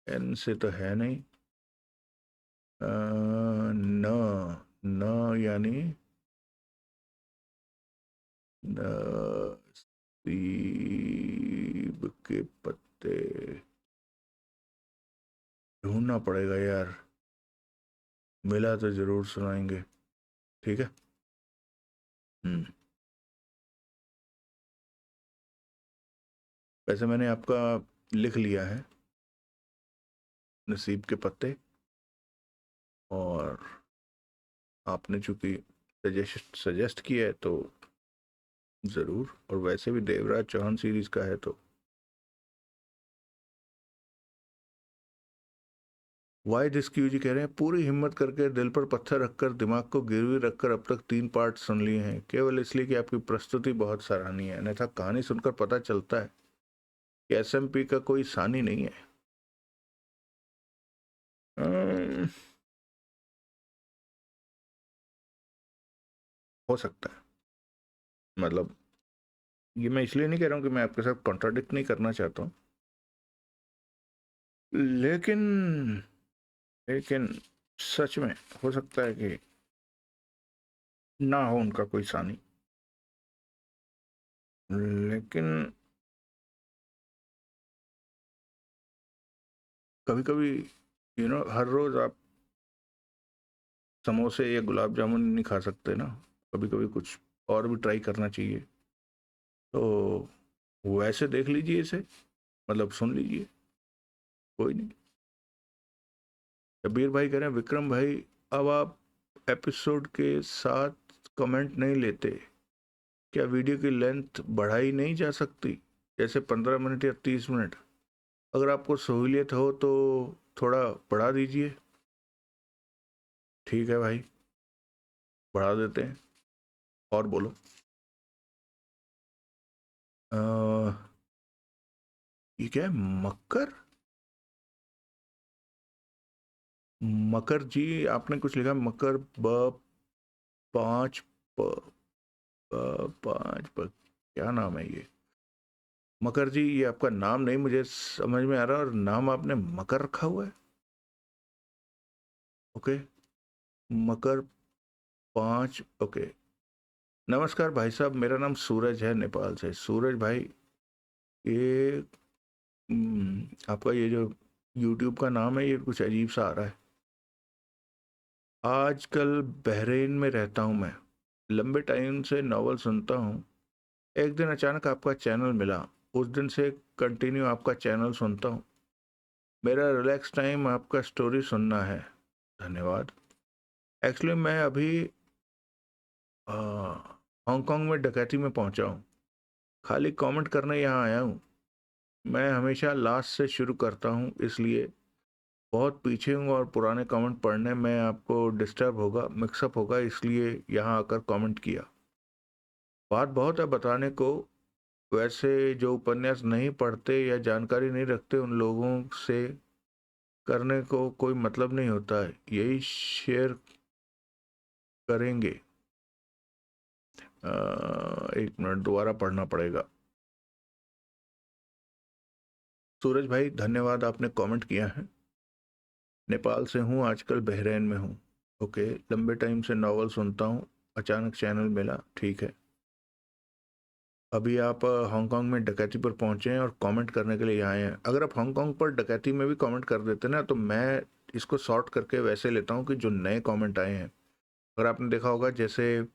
एन से तो है नहीं। न, न यानी नसीब के पत्ते ढूंढना पड़ेगा यार, मिला तो जरूर सुनाएंगे। ठीक है। वैसे मैंने आपका लिख लिया है नसीब के पत्ते, और आपने चूंकि सजेस्ट किया है तो ज़रूर, और वैसे भी देवराज चौहान सीरीज का है तो। वाई दिस क्यू जी कह रहे हैं, पूरी हिम्मत करके दिल पर पत्थर रखकर दिमाग को गिरवी रखकर अब तक 3 पार्ट सुन लिए हैं, केवल इसलिए कि आपकी प्रस्तुति बहुत सराहनीय है। अन्यथा कहानी सुनकर पता चलता है कि एसएमपी का कोई सानी नहीं है। अम्म, हो सकता है, मतलब ये मैं इसलिए नहीं कह रहा हूँ कि मैं आपके साथ कॉन्ट्राडिक्ट नहीं करना चाहता हूँ, लेकिन लेकिन सच में हो सकता है कि ना हो उनका कोई सानी। लेकिन कभी कभी हर रोज आप समोसे या गुलाब जामुन नहीं खा सकते ना, कभी कभी कुछ और भी ट्राई करना चाहिए। तो वैसे देख लीजिए इसे, मतलब सुन लीजिए, कोई नहीं। कबीर भाई कह रहे हैं, विक्रम भाई अब आप एपिसोड के साथ कमेंट नहीं लेते क्या? वीडियो की लेंथ बढ़ाई नहीं जा सकती, जैसे 15 मिनट या 30 मिनट? अगर आपको सहूलियत हो तो थोड़ा बढ़ा दीजिए। ठीक है भाई, बढ़ा देते हैं। और बोलो। ये क्या है, मकर? मकर जी आपने कुछ लिखा, मकर ब 5 प, 5 प, क्या नाम है ये? मकर जी ये आपका नाम नहीं मुझे समझ में आ रहा, और नाम आपने मकर रखा हुआ है। ओके, मकर 5, ओके। नमस्कार भाई साहब, मेरा नाम सूरज है, नेपाल से। सूरज भाई, ये आपका ये जो यूट्यूब का नाम है ये कुछ अजीब सा आ रहा है। आजकल बहरीन में रहता हूँ मैं, लंबे टाइम से नॉवल सुनता हूँ। एक दिन अचानक आपका चैनल मिला, उस दिन से कंटिन्यू आपका चैनल सुनता हूँ। मेरा रिलैक्स टाइम आपका स्टोरी सुनना है। धन्यवाद। एक्चुअली मैं अभी हांगकांग में डकैती में पहुंचा हूँ, खाली कमेंट करने यहाँ आया हूँ। मैं हमेशा लास्ट से शुरू करता हूँ, इसलिए बहुत पीछे हूँ और पुराने कमेंट पढ़ने में आपको डिस्टर्ब होगा, मिक्सअप होगा, इसलिए यहाँ आकर कमेंट किया। बात बहुत है बताने को। वैसे जो उपन्यास नहीं पढ़ते या जानकारी नहीं रखते उन लोगों से करने को कोई मतलब नहीं होता है, यही शेयर करेंगे। एक मिनट, दोबारा पढ़ना पड़ेगा। सूरज भाई धन्यवाद, आपने कमेंट किया है। नेपाल से हूँ, आजकल बहरीन में हूँ। ओके, लंबे टाइम से नॉवल सुनता हूँ, अचानक चैनल मिला। ठीक है, अभी आप हांगकांग में डकैती पर पहुंचे हैं और कमेंट करने के लिए आए हैं। अगर आप हांगकांग पर डकैती में भी कमेंट कर देते ना तो मैं इसको सॉर्ट करके वैसे लेता हूँ कि जो नए कमेंट आए हैं। अगर आपने देखा होगा, जैसे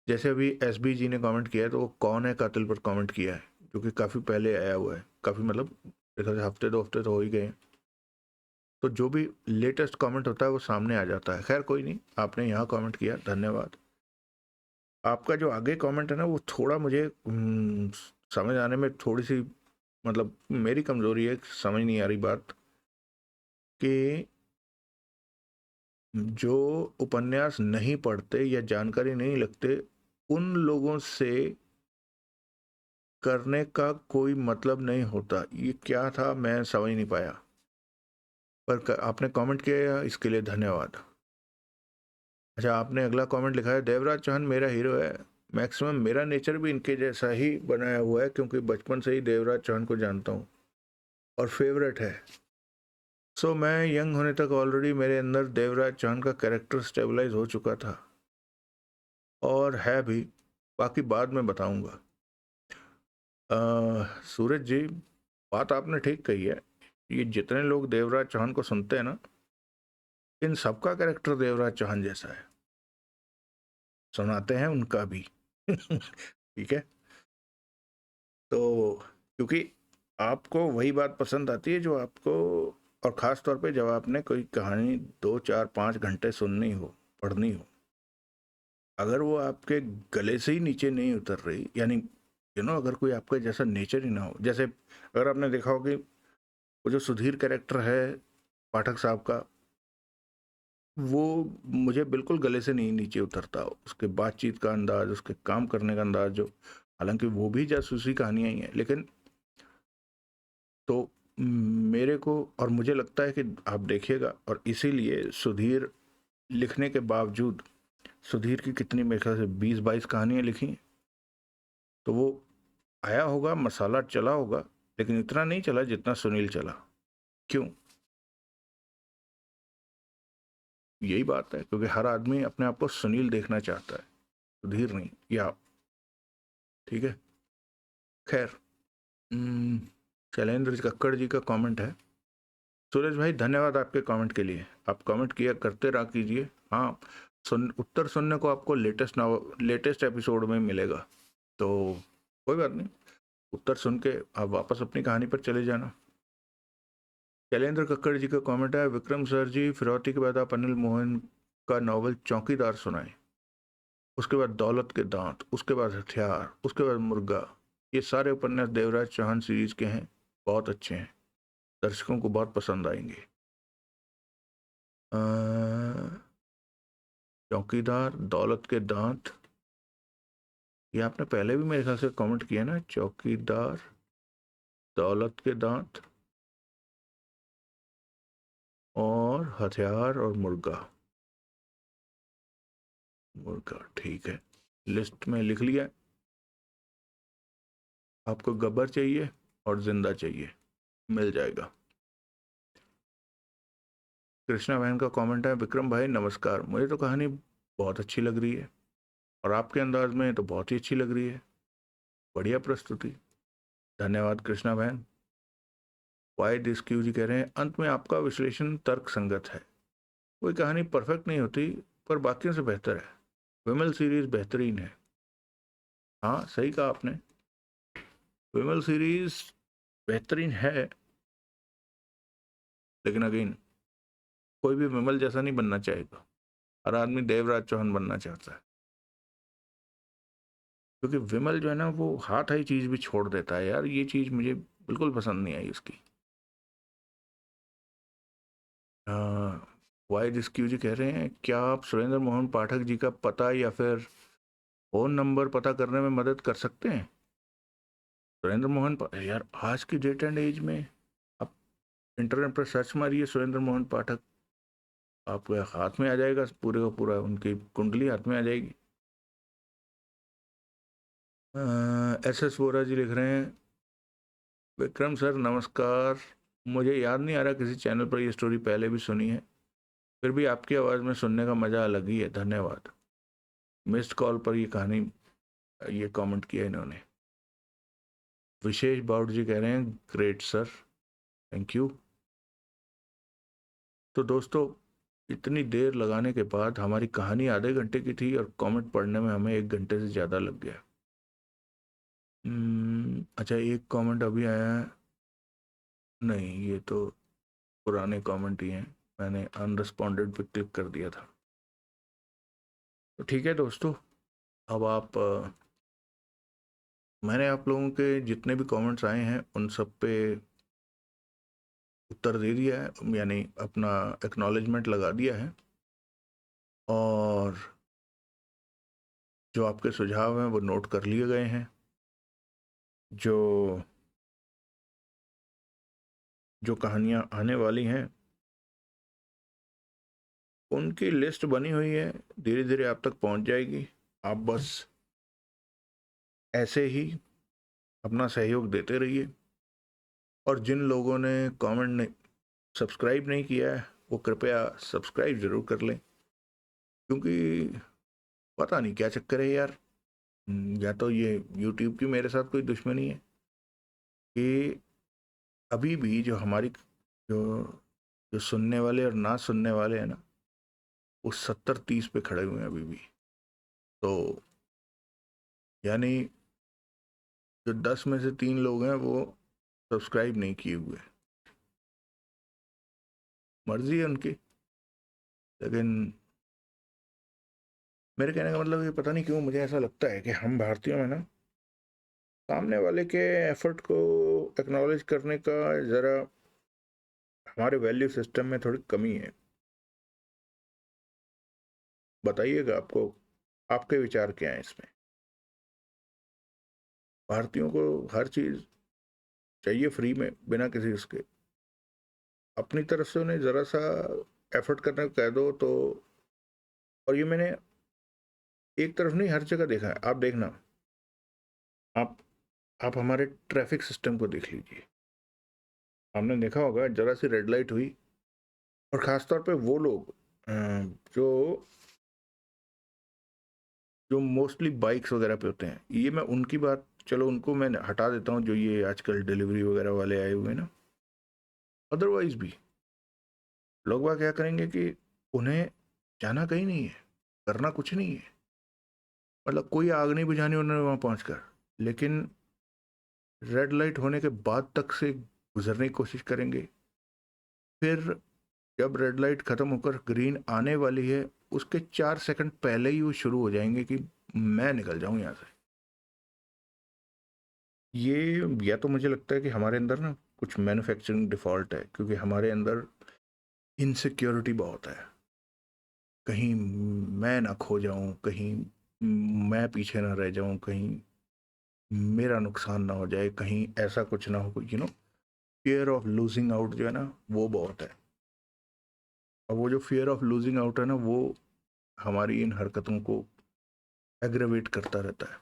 जैसे अभी एसबी जी ने कमेंट किया है, तो वो कौन है कातिल पर कमेंट किया है, जो कि काफ़ी पहले आया हुआ है, काफ़ी मतलब मेरे ख्याल से हफ्ते 2 हफ्ते तो हो ही गए हैं। तो जो भी लेटेस्ट कमेंट होता है वो सामने आ जाता है। खैर कोई नहीं, आपने यहाँ कमेंट किया, धन्यवाद। आपका जो आगे कमेंट है ना वो थोड़ा मुझे समझ आने में थोड़ी सी, मतलब मेरी कमज़ोरी है, समझ नहीं आ रही बात कि जो उपन्यास नहीं पढ़ते या जानकारी नहीं लगते उन लोगों से करने का कोई मतलब नहीं होता। ये क्या था मैं समझ नहीं पाया, पर आपने कमेंट किया इसके लिए धन्यवाद। अच्छा, आपने अगला कमेंट लिखा है, देवराज चौहान मेरा हीरो है। मैक्सिमम मेरा नेचर भी इनके जैसा ही बनाया हुआ है, क्योंकि बचपन से ही देवराज चौहान को जानता हूँ और फेवरेट है। सो मैं यंग होने तक ऑलरेडी मेरे अंदर देवराज चौहान का कैरेक्टर स्टेबलाइज हो चुका था, और है भी, बाकी बाद में बताऊंगा। सूरज जी, बात आपने ठीक कही है। ये जितने लोग देवराज चौहान को सुनते हैं ना, इन सबका कैरेक्टर देवराज चौहान जैसा है। सुनाते हैं उनका भी ठीक है। तो क्योंकि आपको वही बात पसंद आती है जो आपको, और ख़ास तौर पे जब आपने कोई कहानी 2 4 5 घंटे सुननी हो, पढ़नी हो, अगर वो आपके गले से ही नीचे नहीं उतर रही, यानी अगर कोई आपके जैसा नेचर ही ना हो। जैसे अगर आपने देखा हो कि वो जो सुधीर कैरेक्टर है पाठक साहब का, वो मुझे बिल्कुल गले से नहीं नीचे उतरता। उसके बातचीत का अंदाज, उसके काम करने का अंदाज, जो हालांकि वो भी जासूसी कहानियां ही हैं, लेकिन तो मेरे को, और मुझे लगता है कि आप देखिएगा, और इसीलिए सुधीर लिखने के बावजूद, सुधीर की कितनी, मेरे ख्याल से 20 22 कहानियां लिखी हैं, तो वो आया होगा, मसाला चला होगा, लेकिन इतना नहीं चला जितना सुनील चला। क्यों? यही बात है, क्योंकि हर आदमी अपने आप को सुनील देखना चाहता है, सुधीर नहीं, या ठीक है। खैर, शैलेंद्र कक्कड़ जी का कमेंट है, सूरज भाई धन्यवाद आपके कमेंट के लिए। आप कमेंट किया करते रहा कीजिए। हाँ, उत्तर सुनने को आपको लेटेस्ट एपिसोड में मिलेगा, तो कोई बात नहीं, उत्तर सुन के आप वापस अपनी कहानी पर चले जाना। शैलेंद्र कक्कड़ जी का कमेंट है, विक्रम सर जी, फिरौती के बाद आप अनिल मोहन का नॉवल चौकीदार सुनाए, उसके बाद दौलत के दांत, उसके बाद हथियार, उसके बाद मुर्गा। ये सारे उपन्यास देवराज चौहान सीरीज के हैं, बहुत अच्छे हैं, दर्शकों को बहुत पसंद आएंगे। चौकीदार, दौलत के दांत, ये आपने पहले भी मेरे ख्याल से कमेंट किया ना, चौकीदार, दौलत के दांत और हथियार और मुर्गा। मुर्गा ठीक है, लिस्ट में लिख लिया। आपको गब्बर चाहिए और जिंदा चाहिए, मिल जाएगा। कृष्णा बहन का कमेंट है, विक्रम भाई नमस्कार, मुझे तो कहानी बहुत अच्छी लग रही है, और आपके अंदाज में तो बहुत ही अच्छी लग रही है, बढ़िया प्रस्तुति, धन्यवाद कृष्णा बहन। वाई दिस क्यू जी कह रहे हैं, अंत में आपका विश्लेषण तर्क संगत है। कोई कहानी परफेक्ट नहीं होती, पर बाकियों से बेहतर है। विमल सीरीज बेहतरीन है। हाँ, सही कहा आपने, विमल सीरीज बेहतरीन है, लेकिन अगेन कोई भी विमल जैसा नहीं बनना चाहेगा, हर आदमी देवराज चौहान बनना चाहता है, क्योंकि विमल जो है ना, वो हाथ आई चीज भी छोड़ देता है यार। ये चीज मुझे बिल्कुल पसंद नहीं आई उसकी। वाई दिस क्यू जी कह रहे हैं, क्या आप सुरेंद्र मोहन पाठक जी का पता या फिर फोन नंबर पता करने में मदद कर सकते हैं? सुरेंद्र मोहन यार, आज की डेट एंड एज में आप इंटरनेट पर सर्च मारिए सुरेंद्र मोहन पाठक, आपके हाथ में आ जाएगा, पूरे का पूरा उनकी कुंडली हाथ में आ जाएगी। एस एस वोरा जी लिख रहे हैं, विक्रम सर नमस्कार, मुझे याद नहीं आ रहा किसी चैनल पर ये स्टोरी पहले भी सुनी है, फिर भी आपकी आवाज़ में सुनने का मज़ा अलग ही है, धन्यवाद। मिस्ड कॉल पर ये कहानी, ये कमेंट किया इन्होंने। विशेष बाउट जी कह रहे हैं, ग्रेट सर, थैंक यू। तो दोस्तों, इतनी देर लगाने के बाद हमारी कहानी आधे घंटे की थी, और कमेंट पढ़ने में हमें 1 घंटे से ज़्यादा लग गया। अच्छा, एक कमेंट अभी आया है, नहीं ये तो पुराने कमेंट ही हैं, मैंने अनरिस्पॉन्डेड पे क्लिक कर दिया था। तो ठीक है दोस्तों, अब मैंने आप लोगों के जितने भी कमेंट्स आए हैं उन सब पे उत्तर दे दिया है, यानी अपना एक्नॉलेजमेंट लगा दिया है, और जो आपके सुझाव हैं वो नोट कर लिए गए हैं। जो जो कहानियाँ आने वाली हैं उनकी लिस्ट बनी हुई है, धीरे धीरे आप तक पहुंच जाएगी। आप बस ऐसे ही अपना सहयोग देते रहिए। और जिन लोगों ने कमेंट नहीं सब्सक्राइब नहीं किया है वो कृपया सब्सक्राइब ज़रूर कर लें, क्योंकि पता नहीं क्या चक्कर है यार। या तो ये यूट्यूब की मेरे साथ कोई दुश्मनी है कि अभी भी जो हमारी जो जो सुनने वाले और ना सुनने वाले हैं ना, वो 70-30 पे खड़े हुए हैं अभी भी। तो यानी जो 10 में से 3 लोग हैं वो सब्सक्राइब नहीं किए हुए। मर्जी है उनकी, लेकिन मेरे कहने का मतलब ये पता नहीं क्यों मुझे ऐसा लगता है कि हम भारतीयों में ना सामने वाले के एफर्ट को एक्नॉलेज करने का ज़रा हमारे वैल्यू सिस्टम में थोड़ी कमी है। बताइएगा, आपको आपके विचार क्या हैं इसमें? भारतीयों को हर चीज़ चाहिए फ्री में बिना किसी उसके। अपनी तरफ से उन्हें ज़रा सा एफर्ट करने को कह दो तो। और ये मैंने एक तरफ नहीं हर जगह देखा है। आप देखना, आप आप हमारे ट्रैफिक सिस्टम को देख लीजिए। आपने देखा होगा जरा सी रेड लाइट हुई और ख़ास तौर पे वो लोग जो जो मोस्टली बाइक्स वगैरह पे होते हैं, ये मैं उनकी बात चलो उनको मैं हटा देता हूँ, जो ये आजकल डिलीवरी वगैरह वाले आए हुए हैं ना। अदरवाइज भी लोग वह क्या करेंगे कि उन्हें जाना कहीं नहीं है, करना कुछ नहीं है, मतलब कोई आग नहीं बुझानी उन्होंने वहाँ पहुँचकर, लेकिन रेड लाइट होने के बाद तक से गुजरने की कोशिश करेंगे। फिर जब रेड लाइट ख़त्म होकर ग्रीन आने वाली है, उसके 4 सेकंड पहले ही वो शुरू हो जाएंगे कि मैं निकल जाऊं यहाँ से। ये या तो मुझे लगता है कि हमारे अंदर ना कुछ मैन्युफैक्चरिंग डिफ़ॉल्ट है, क्योंकि हमारे अंदर इनसिक्योरिटी बहुत है। कहीं मैं ना खो जाऊं, कहीं मैं पीछे ना रह जाऊं, कहीं मेरा नुकसान ना हो जाए, कहीं ऐसा कुछ ना हो, फियर ऑफ लूजिंग आउट जो है ना वो बहुत है। और वो जो फियर ऑफ लूजिंग आउट है ना, वो हमारी इन हरकतों को एग्रेवेट करता रहता है।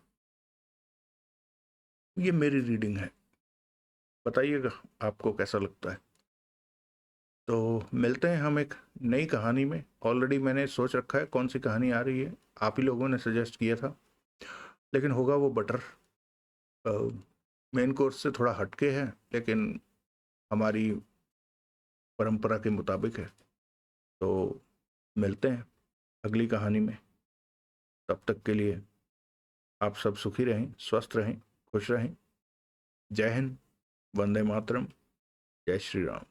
ये मेरी रीडिंग है, बताइएगा आपको कैसा लगता है। तो मिलते हैं हम एक नई कहानी में। ऑलरेडी मैंने सोच रखा है कौन सी कहानी आ रही है, आप ही लोगों ने सजेस्ट किया था, लेकिन होगा वो बटर। मेन कोर्स से थोड़ा हटके है, लेकिन हमारी परंपरा के मुताबिक है। तो मिलते हैं अगली कहानी में। तब तक के लिए आप सब सुखी रहें, स्वस्थ रहें, खुश रहें। जय हिंद, वंदे मातरम, जय श्री राम।